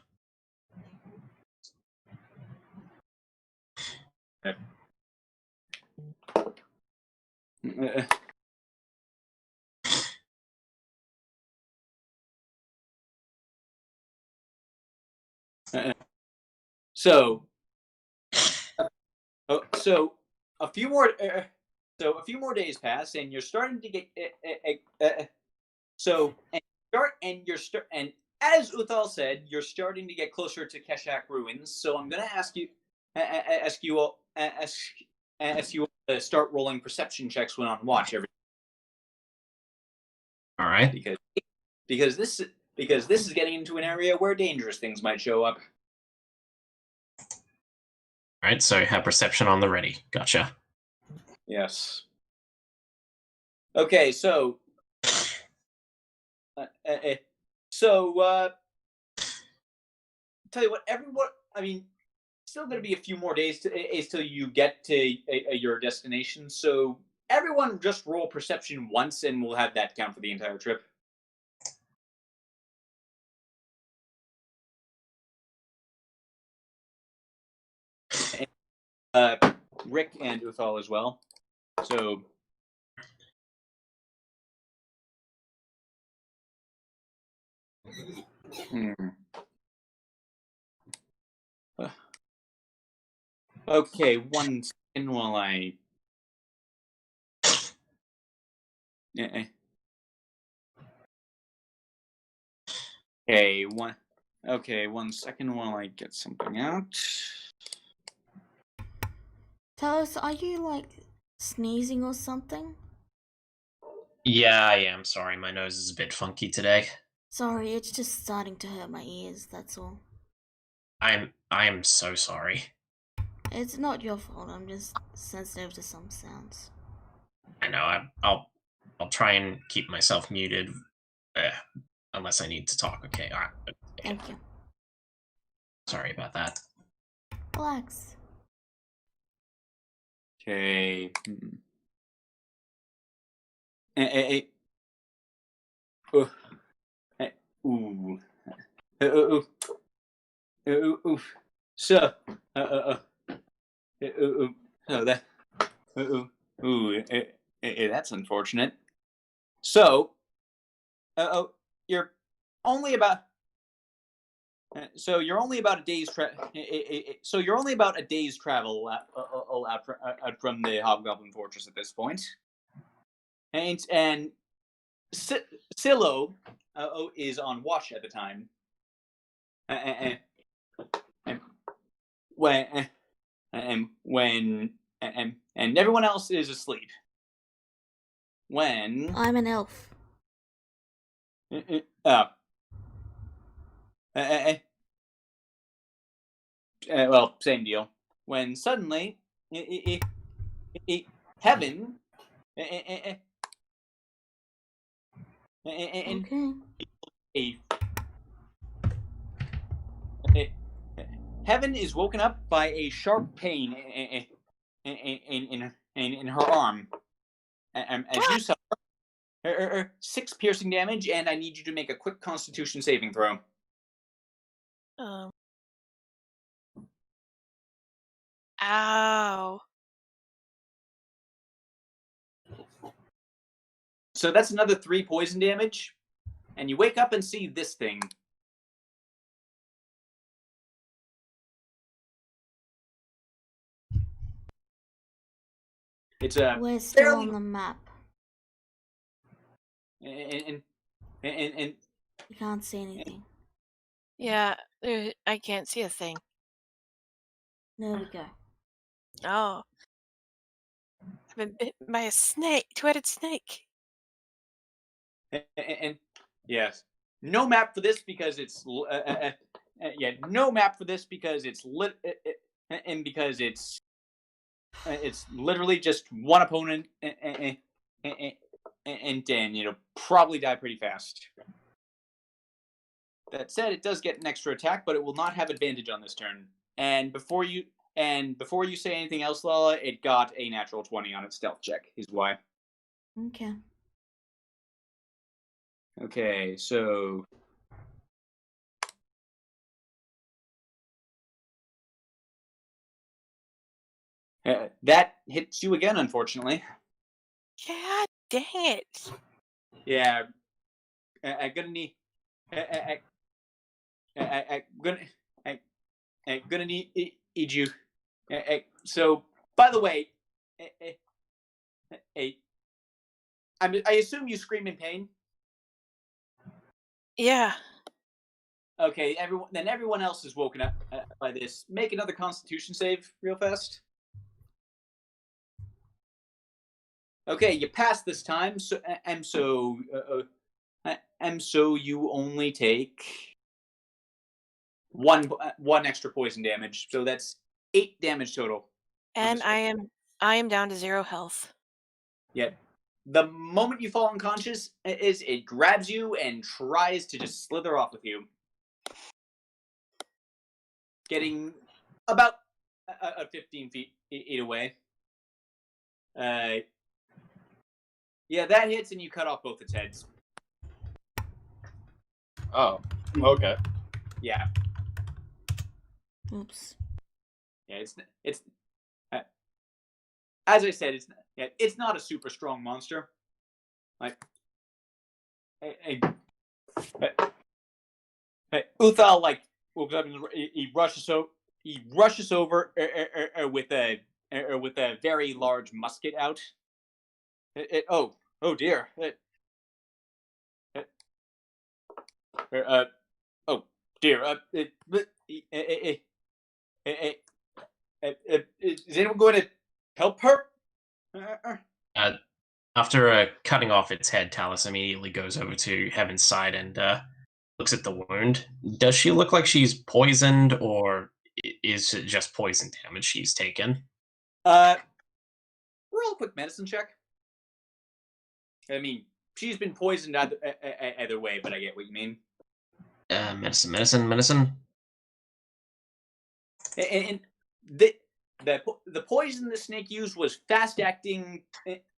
So a few more days pass, and you're starting to get and as Uthal said, you're starting to get closer to Keshak ruins. So I'm gonna ask you all to start rolling perception checks when on watch every. All right. Because this is getting into an area where dangerous things might show up. All right, so have perception on the ready. Gotcha. Yes. Okay, so tell you what, everyone. I mean, still going to be a few more days till you get to your destination. So everyone, just roll perception once, and we'll have that count for the entire trip. Rick and Uthal as well. So. Okay, 1 second while I. Okay, 1 second while I get something out. Tell us, are you like sneezing or something? Yeah, I am. Sorry, my nose is a bit funky today. Sorry, it's just starting to hurt my ears, that's all. I am so sorry. It's not your fault, I'm just sensitive to some sounds. I know. I'll try and keep myself muted, unless I need to talk. Okay. All right. Thank you. Sorry about that. Relax. Okay. So, that's unfortunate. So, you're only about. So you're only about a day's travel out from the Hobgoblin Fortress at this point, and Silo is on watch at the time, and when everyone else is asleep. When I'm an elf. Well, same deal. When suddenly, heaven, Okay. Heaven is woken up by a sharp pain in her arm. As you saw, 6 piercing damage, and I need you to make a quick Constitution saving throw. Ow. So that's another 3 poison damage, and you wake up and see this thing. It's We're still fairly on the map. and You can't see anything. Yeah, I can't see a thing. There we go. Oh. I've been bitten by a snake, two-headed snake. and yes, no map for this because it's yeah, no map for this because it's lit and because it's literally just one opponent and Dan, probably die pretty fast. That said, it does get an extra attack, but it will not have advantage on this turn. And before you say anything else, Lala, it got a natural 20 on its stealth check. Is why. Okay. Okay, so that hits you again, unfortunately. God dang it. Yeah, I'm gonna need. I'm gonna need you. So, by the way, I assume you scream in pain. Yeah. Okay, everyone else is woken up by this. Make another Constitution save, real fast. Okay, you passed this time. So you only take one extra poison damage. So that's 8 damage total. And I am down to 0 health. Yeah. The moment you fall unconscious, it grabs you and tries to just slither off with you, getting about 15 feet away. Yeah, that hits and you cut off both its heads. Oh, okay. Yeah. Oops. Yeah, it's as I said, it's not a super strong monster. Like, Uthal he rushes over with a very large musket out. Oh dear. Oh dear. Is anyone going to help her? After cutting off its head, Talus immediately goes over to Heaven's side and looks at the wound. Does she look like she's poisoned, or is it just poison damage she's taken? Roll a quick medicine check. I mean, she's been poisoned either way, but I get what you mean. Medicine. And the poison the snake used was fast acting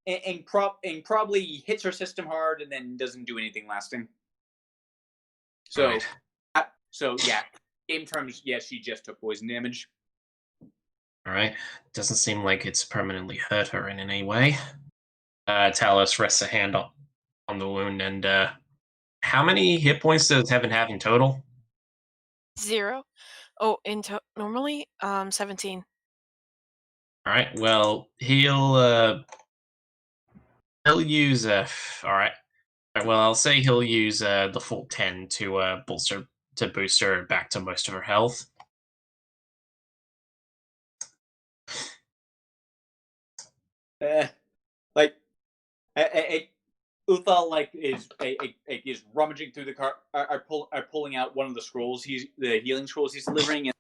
and probably hits her system hard and then doesn't do anything lasting. So, Right. So yeah, in terms, yes, she just took poison damage. All right. Doesn't seem like it's permanently hurt her in any way. Talos rests a hand on the wound, and how many hit points does Heaven have in total? 0. Oh, normally 17. All right. Well, he'll use all right. Well, I'll say he'll use the full 10 to boost her back to most of her health. Uthal is rummaging through the car, are pulling out one of the scrolls. The healing scrolls he's delivering,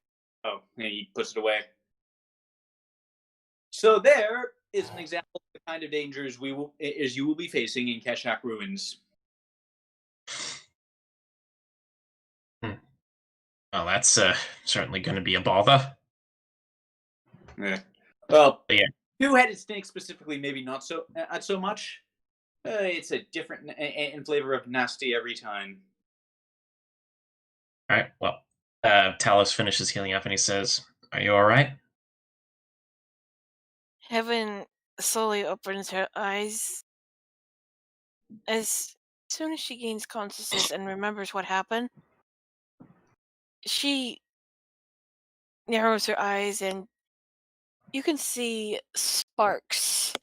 and he puts it away. So there is an example of the kind of dangers you will be facing in Keshak Ruins. Well, that's certainly going to be a bother. Yeah. Well, yeah. Two-headed snake specifically, maybe not so much. It's a different in flavor of nasty every time. All right. Well, Talos finishes healing up and he says, "Are you all right?" Heaven slowly opens her eyes. As soon as she gains consciousness and remembers what happened, she narrows her eyes and you can see sparks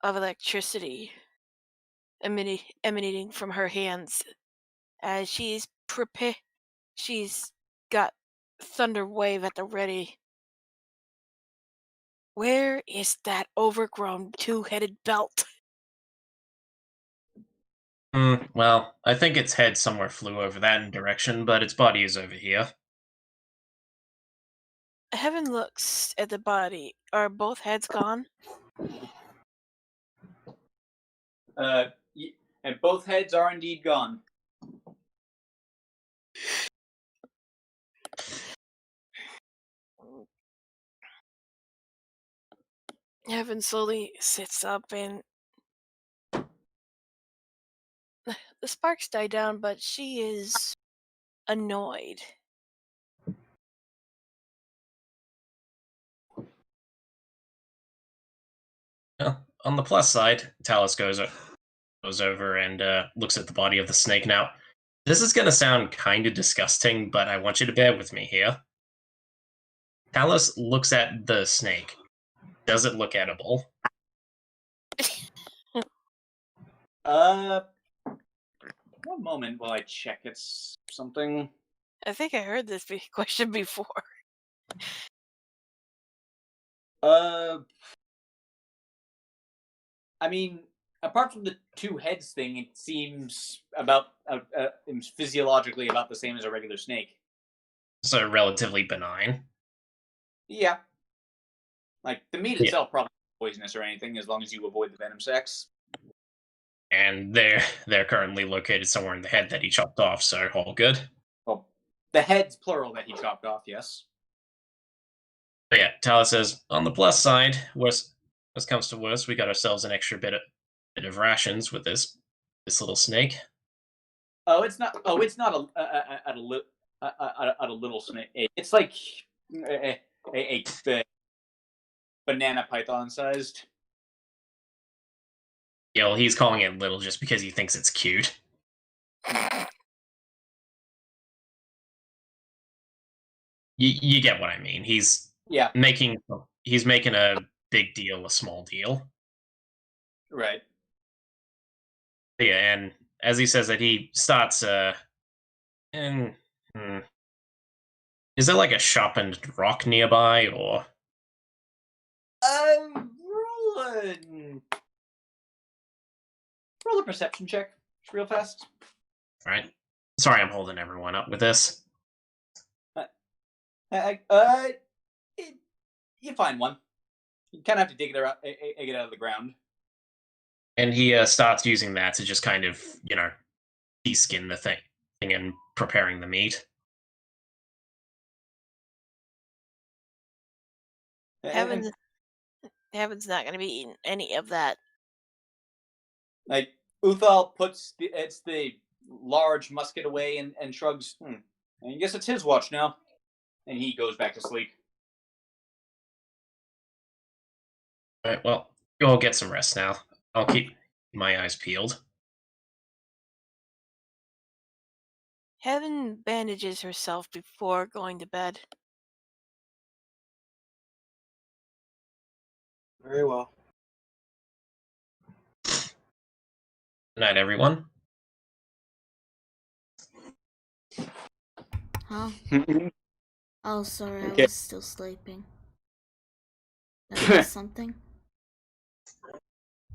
of electricity emanating from her hands as she's got Thunder Wave at the ready. Where is that overgrown two-headed belt? Well, I think its head somewhere flew over that direction, but its body is over here. Heaven looks at the body. Are both heads gone? And both heads are indeed gone. Heaven slowly sits up and the sparks die down, but she is annoyed. Well, on the plus side, Talus goes over and looks at the body of the snake. Now, this is going to sound kind of disgusting, but I want you to bear with me here. Talus looks at the snake. Does it look edible? One moment while I check it's something. I think I heard this question before. I mean, apart from the two heads thing, it seems about physiologically about the same as a regular snake. So relatively benign. Yeah. Like, the meat itself probably isn't poisonous or anything, as long as you avoid the venom sacs. And they're currently located somewhere in the head that he chopped off, so all good. Well, the heads, plural, that he chopped off, yes. But yeah, Talus says, on the plus side, worst comes to worst, we got ourselves an extra bit of rations with this little snake. It's not a little snake. It's like a banana python sized. Yeah, well, he's calling it little just because he thinks it's cute. You get what I mean. He's making a big deal a small deal. Right. Yeah, and as he says that, he starts is there like a sharpened rock nearby, or roll a perception check, real fast. Right. Sorry, I'm holding everyone up with this. You find one. You kind of have to dig it out of the ground. And he starts using that to just kind of, de-skin the thing and preparing the meat. Heaven's not going to be eating any of that. Like, Uthal puts the large musket away and shrugs. I guess it's his watch now. And he goes back to sleep. Alright, well, you all get some rest now. I'll keep my eyes peeled. Heaven bandages herself before going to bed. Very well. Good night, everyone. Huh? Oh, sorry, Okay. I was still sleeping. That was something?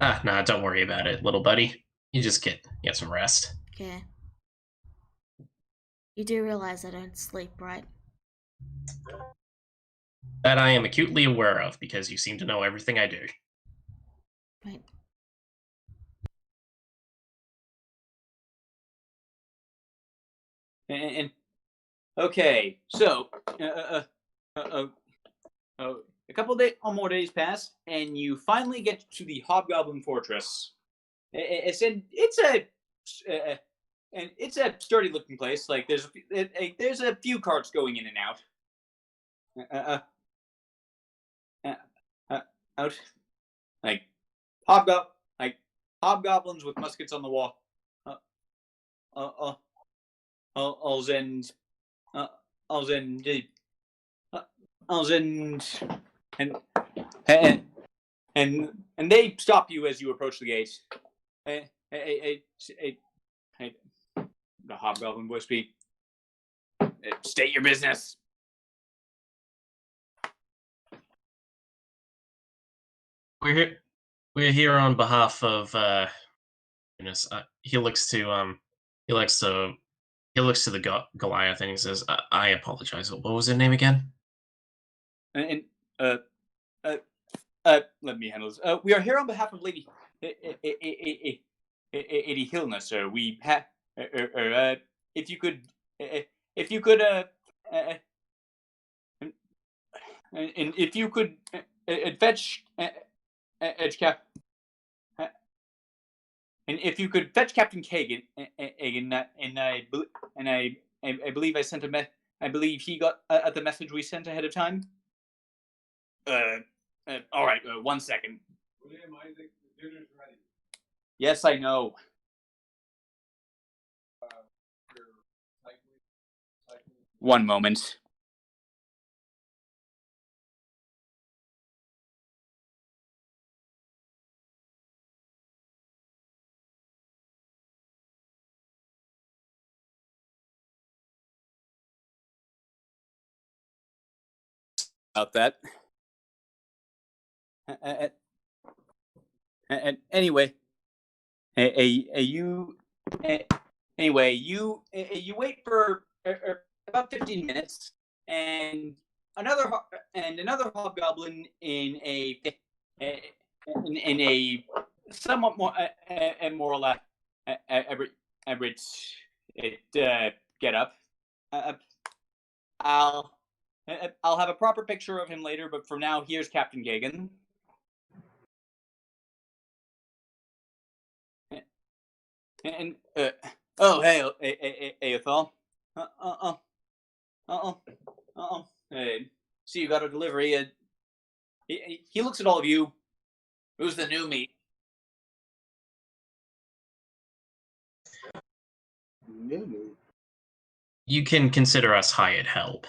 Nah, don't worry about it, little buddy. You just get some rest. Okay. You do realize I don't sleep, right? That I am acutely aware of, because you seem to know everything I do. Right. And okay, so a couple more days pass, and you finally get to the Hobgoblin Fortress. It's a sturdy looking place. Like there's a few carts going in and out. Out like hobgoblins with muskets on the wall. and they stop you as you approach the gate. The hobgoblin voice speak. State your business. We're here on behalf of goodness. He looks to the Goliath and he says, "I apologize. What was her name again?" And let me handle this. We are here on behalf of Lady Hilna, sir. We have if you could and if you could fetch Cap. And if you could fetch Captain Kagan, and I believe I sent I believe he got the message we sent ahead of time. All right. 1 second. William, I think the dinner's ready. Yes, I know. One moment. About that. Anyway, you wait for about 15 minutes, and another hobgoblin in a somewhat more average get up. I'll have a proper picture of him later, but for now, here's Captain Gagan. And oh, hey, Aethel. Hey, see, you got a delivery. He looks at all of you. Who's the new meat? New meat. You can consider us hired help.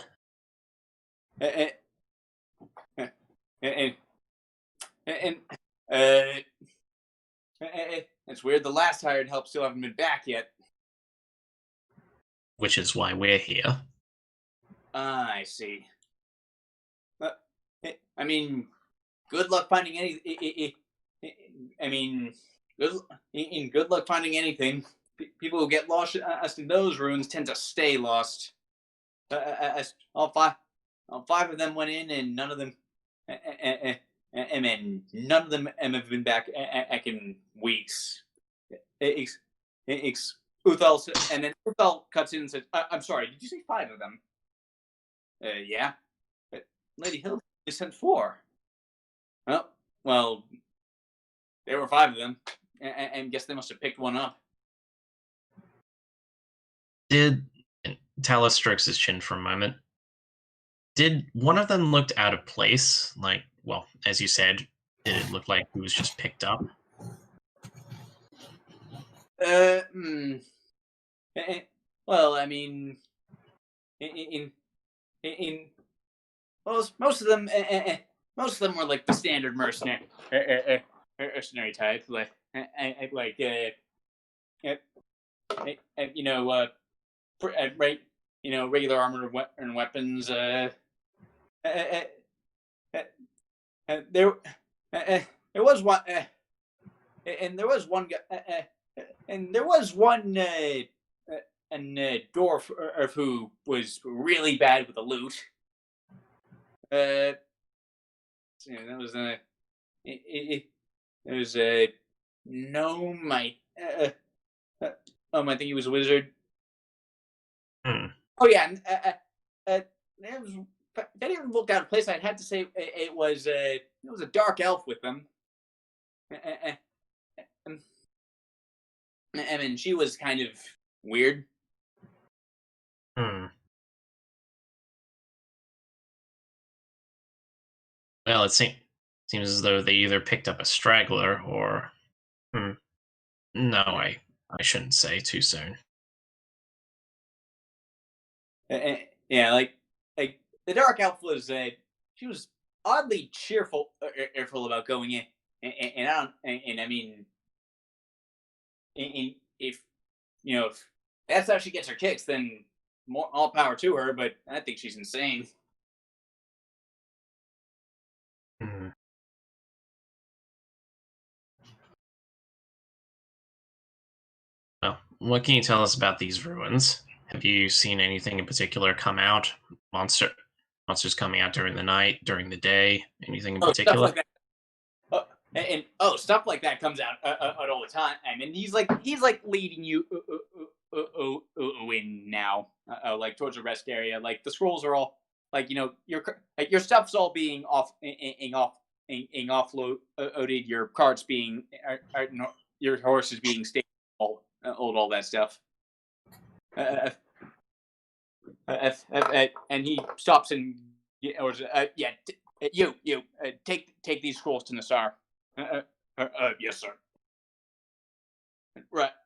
It's weird. The last hired help still haven't been back yet. Which is why we're here. I see. I mean, good luck finding any. I mean, good luck finding anything. People who get lost in those ruins tend to stay lost. All five of them went in, and none of them. None of them have been back in weeks. Uthal, and then Uthal cuts in and says, "I'm sorry. Did you say 5 of them?" Yeah. But Lady Hill sent 4. Well, there were 5 of them, and guess they must have picked one up. Did Talos strokes his chin for a moment? Did one of them look out of place? Like, well, as you said, did it look like he was just picked up? Well, I mean, most of them were like the standard mercenary type, right? Regular armor and weapons. There was one, and there was one guy, and there was one dwarf who was really bad with the loot. That was it was a gnome. I think he was a wizard. Oh yeah, if anyone looked out of place, I'd have to say it was a dark elf with them. I mean, she was kind of weird. Well, it seems as though they either picked up a straggler or... No, I shouldn't say too soon. Yeah, like the dark elf was she was oddly cheerful about going in and I don't, and I mean, if if that's how she gets her kicks, then all power to her. But I think she's insane. Hmm. Well, what can you tell us about these ruins? Have you seen anything in particular come out? Monsters coming out during the night, during the day? Anything in Oh, stuff particular? like that. Stuff like that comes out all the time. And he's like leading you in now, like towards the rest area. Like the scrolls are all like your stuff's all being offloaded. Your carts being your horse is being stable, all that stuff. And he stops and take these scrolls to Nassar. Yes, sir.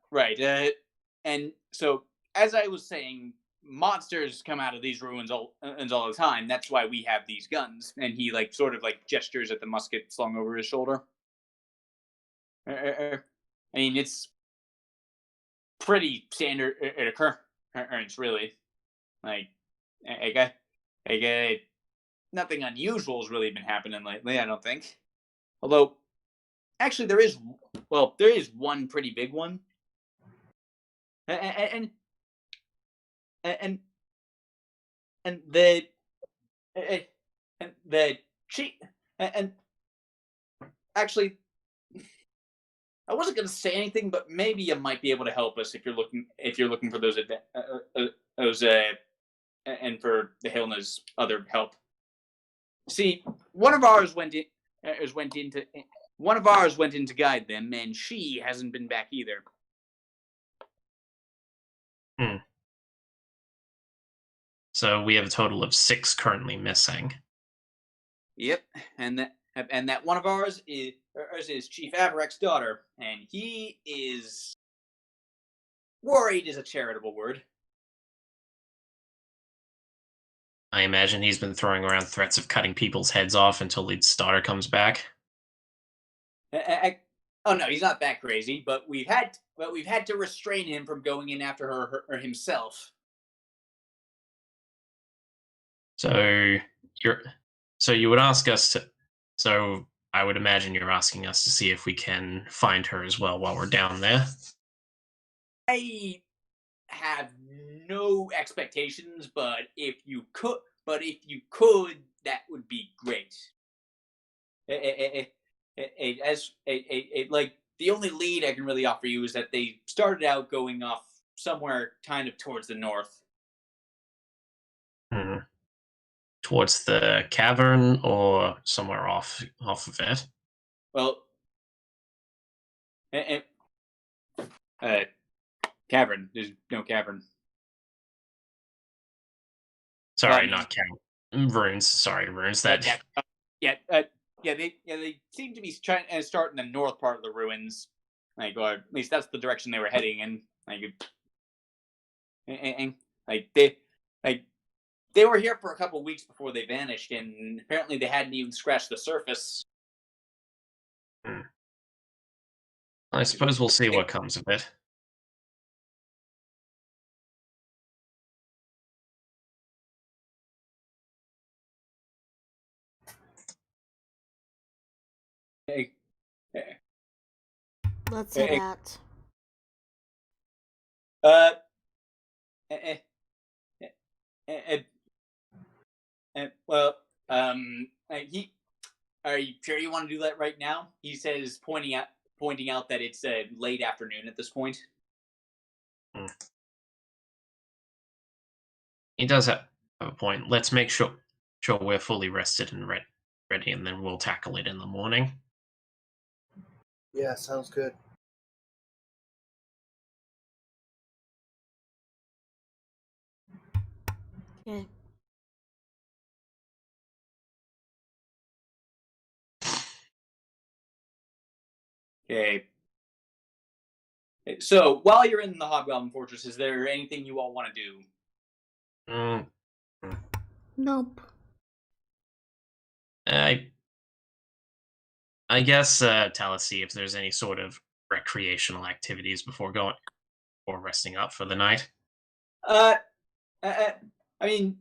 Right. And so, as I was saying, monsters come out of these ruins all the time. That's why we have these guns. And he sort of gestures at the musket slung over his shoulder. I mean, it's pretty standard occurrence, really. Nothing unusual has really been happening lately, I don't think. Although, actually, there is one pretty big one, and the she and actually, I wasn't going to say anything, but maybe you might be able to help us if you're looking for those and for the Hilna's other help. See, one of ours went in to guide them, and she hasn't been back either. So we have a total of 6 currently missing. Yep, and that one of ours is Chief Avarek's daughter, and he is worried is a charitable word. I imagine he's been throwing around threats of cutting people's heads off until his daughter comes back. Oh no, he's not that crazy, but we've had to restrain him from going in after her himself. So you would ask us to. So I would imagine you're asking us to see if we can find her as well while we're down there. I have no expectations, but if you could, that would be great. Like the only lead I can really offer you is that they started out going off somewhere kind of towards the north. Towards the cavern or somewhere off of it? Well, cavern. There's no cavern. Sorry, not cavern. Runes. Sorry, runes. That. They seem to be trying to start in the north part of the ruins, or at least that's the direction they were heading in. They were here for a couple weeks before they vanished, and apparently they hadn't even scratched the surface. I suppose we'll see what comes of it. Let's head out. Are you sure you want to do that right now? He says, pointing out that it's late afternoon at this point. He does have a point. Let's make sure we're fully rested and ready, and then we'll tackle it in the morning. Yeah, sounds good. Okay. Okay. So, while you're in the Hobgoblin Fortress, is there anything you all want to do? Nope. I guess Talus see if there's any sort of recreational activities before going or resting up for the night. Uh, I mean,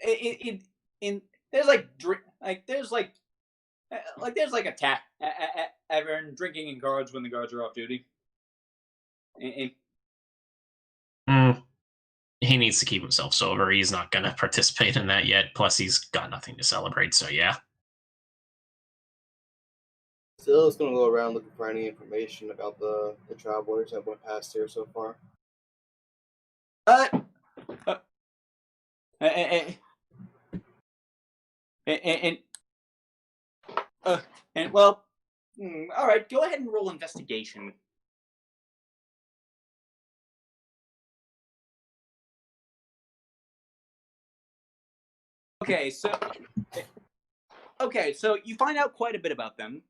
in there's like there's like a tap everyone drinking in guards when the guards are off duty. He needs to keep himself sober. He's not going to participate in that yet. Plus, he's got nothing to celebrate. So yeah. Still, going to go around looking for any information about the travelers that went past here so far. And well, all right. Go ahead and roll investigation. Okay, so you find out quite a bit about them.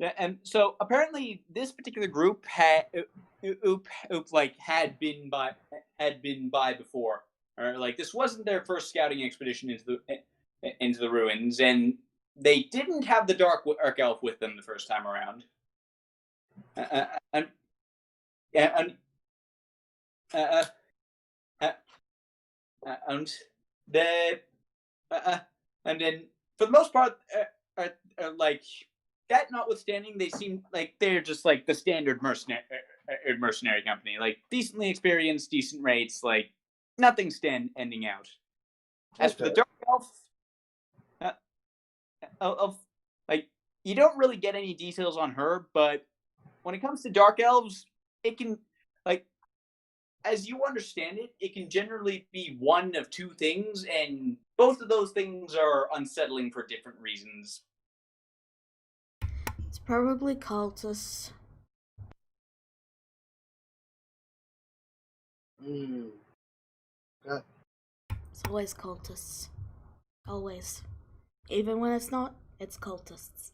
And so apparently this particular group had been by before, or like this wasn't their first scouting expedition into the ruins, and they didn't have the dark elf with them the first time around. And then for the most part, like that notwithstanding, they seem like they're just like the standard mercenary company, like decently experienced, decent rates, like nothing ending out. As for the dark elf, like you don't really get any details on her, but when it comes to dark elves, it can, like, as you understand it, it can generally be one of two things, and both of those things are unsettling for different reasons. It's probably cultists. Yeah. It's always cultists. Always. Even when it's not, it's cultists.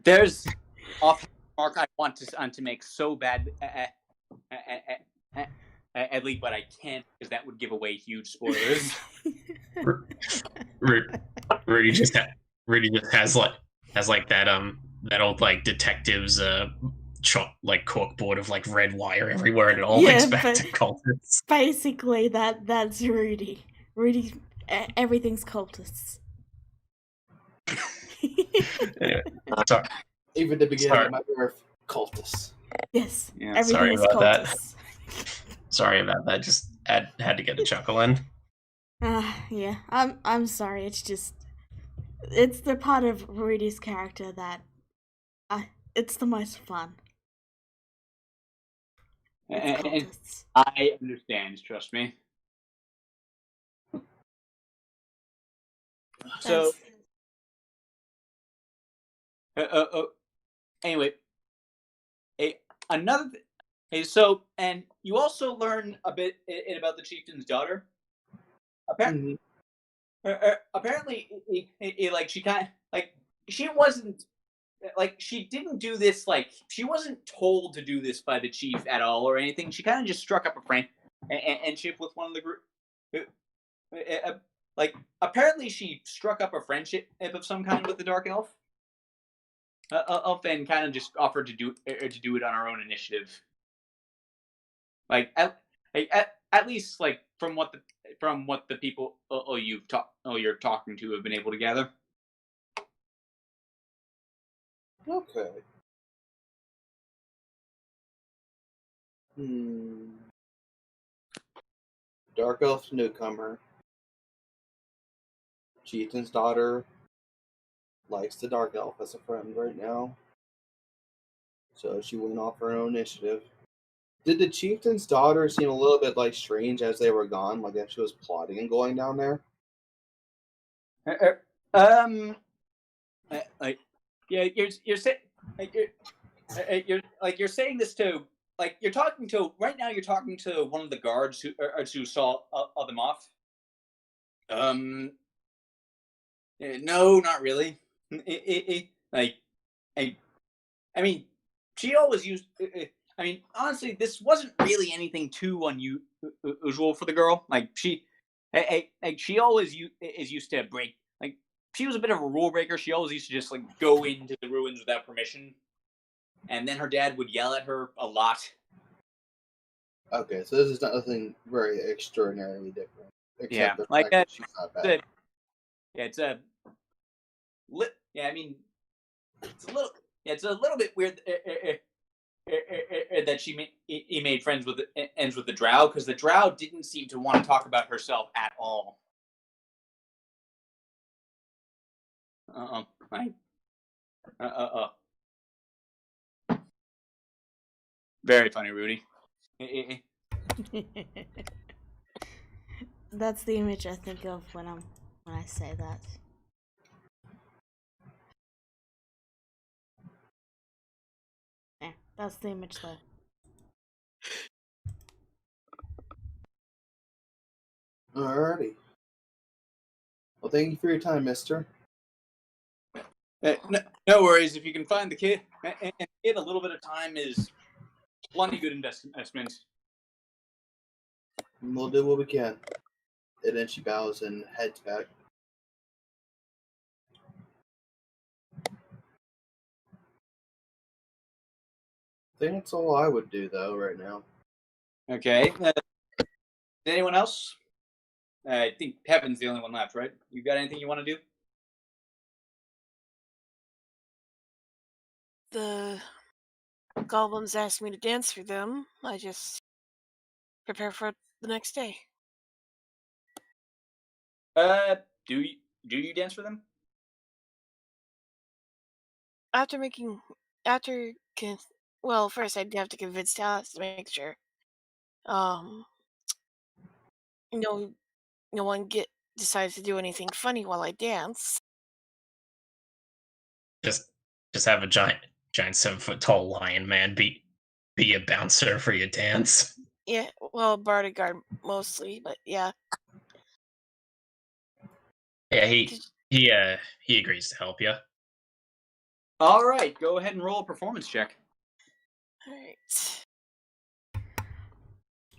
There's off mark I want to make so bad, Edley, but I can't because that would give away huge spoilers. Rudy just has like that old like detectives like corkboard of like red wire everywhere, and it all links back to cultists. Basically, that's Rudy. Rudy, everything's cultists. Anyway, sorry. Even the beginning of my birth, cultists. Yes, Yeah, everything is about that. cultists. Sorry about that. Just had to get a chuckle in. Yeah. I'm sorry. It's just, it's the part of Rudy's character that, it's the most fun. And I understand. Trust me. So, anyway, another. So, and you also learn a bit about the chieftain's daughter. Apparently, like she kind of like she wasn't like she didn't do this, like she wasn't told to do this by the chief at all or anything. She kind of just struck up a friendship with one of the group. Like apparently she struck up a friendship of some kind with the dark elf. And kind of just offered to do it on her own initiative. Like at least like from what the people you're talking to have been able to gather. Okay. Dark elf newcomer. Chieftain's daughter likes the dark elf as a friend right now, so she went off her own initiative. Did the chieftain's daughter seem a little bit like strange as they were gone, like if she was plotting and going down there? Like yeah, you're saying you're saying this to, like, you're talking to right now. You're talking to one of the guards who saw them off. No, not really. Like, I mean, she always used. I mean, honestly, this wasn't really anything too unusual for the girl. Like, she she always is used to break. Like, she was a bit of a rule breaker. She always used to just like go into the ruins without permission, and then her dad would yell at her a lot. Okay, so this is nothing very extraordinarily different, except the fact that she's not bad. It's a I mean, it's a little bit weird that he made friends with ends with the Drow, because the Drow didn't seem to want to talk about herself at all. Very funny, Rudy. That's the image I think of when I say that. Yeah, that's the image though. Alrighty. Well, thank you for your time, mister. No worries. If you can find the kid, and a little bit of time is plenty good investment. We'll do what we can. And then she bows and heads back. I think that's all I would do, though, right now. Okay. Anyone else? I think Heaven's the only one left, right? You got anything you want to do? The goblins asked me to dance for them. I just prepare for the next day. Do you dance for them? Well, first I'd have to convince Talos to make sure. No one decides to do anything funny while I dance. Just have a giant 7-foot tall lion man be a bouncer for your dance. Yeah, well, bodyguard mostly, but yeah. Yeah, he agrees to help you. All right, go ahead and roll a performance check. All right.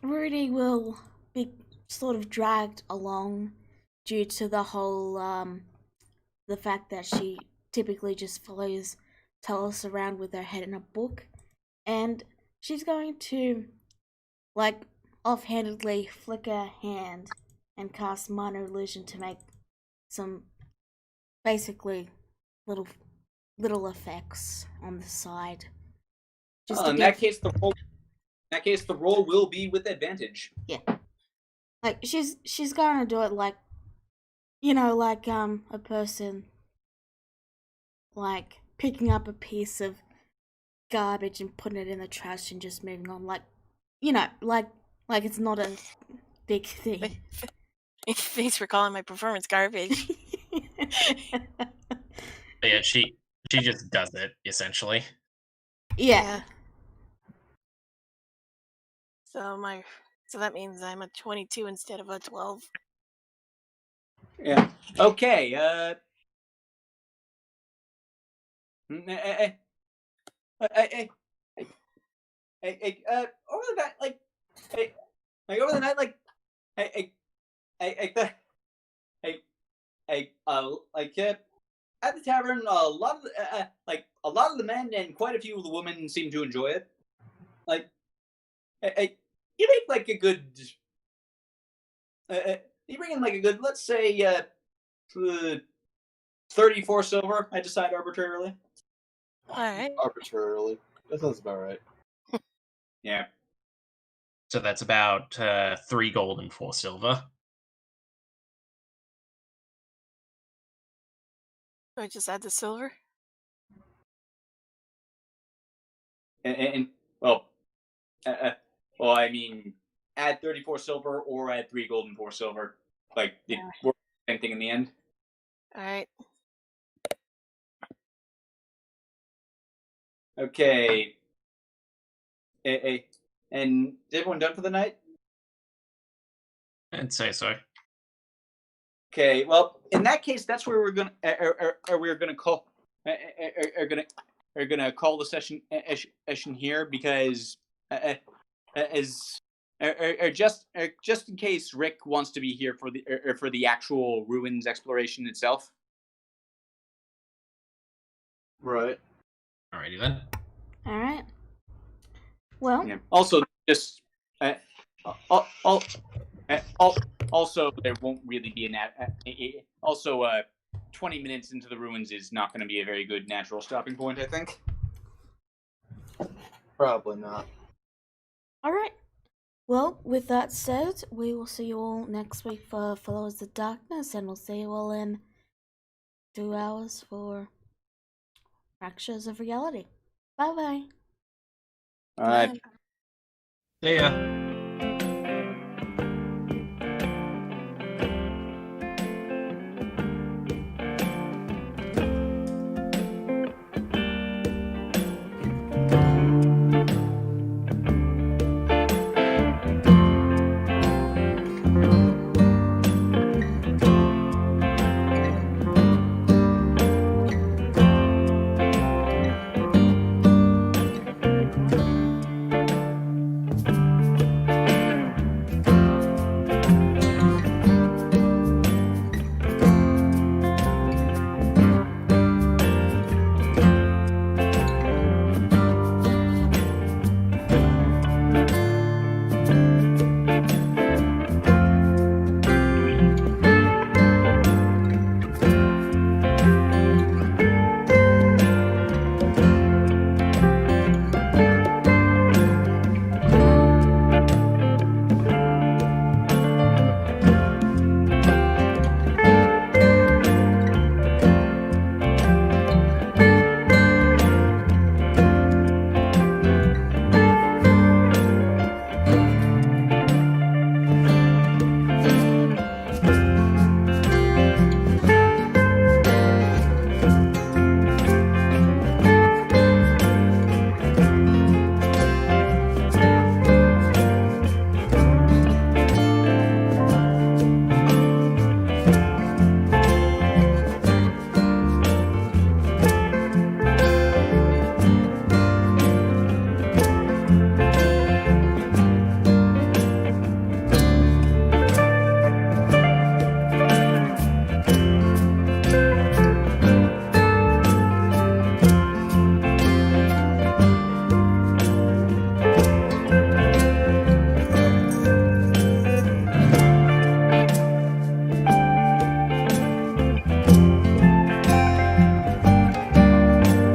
Rudy will be sort of dragged along due to the whole the fact that she typically just follows Talos around with her head in a book, and she's going to like offhandedly flick her hand and cast minor illusion to make some basically little effects on the side. In that case, the roll will be with advantage. Yeah, like she's gonna do it like, you know, like a person like picking up a piece of garbage and putting it in the trash and just moving on, like, you know, like it's not a big thing. Thanks for calling my performance garbage. Yeah, she just does it essentially. Yeah. So that means I'm a 22 instead of a 12. Yeah. Okay. Over the night, over the night, at the tavern, a lot of the men and quite a few of the women seem to enjoy it. You make like a good. You bring in like a good, let's say, 34 silver. I decide arbitrarily. All right. Arbitrarily. That sounds about right. Yeah. So that's about 3 gold and 4 silver. Do I just add the silver? And I mean, add 34 silver or add 3 gold and 4 silver. Like, it works the same thing in the end. All right. Okay. And is everyone done for the night? I'd say so. Okay. Well, in that case, that's where we're gonna call the session here, because as just in case Rick wants to be here for the actual ruins exploration itself. Right. Alrighty then. All right. Well, Yeah. Also, just also there won't really be also 20 minutes into the ruins is not going to be a very good natural stopping point, I think. Probably not. all right. Well, with that said, we will see you all next week for Followers of Darkness, and we'll see you all in 2 hours for Fractures of Reality. Bye bye. All right. See ya.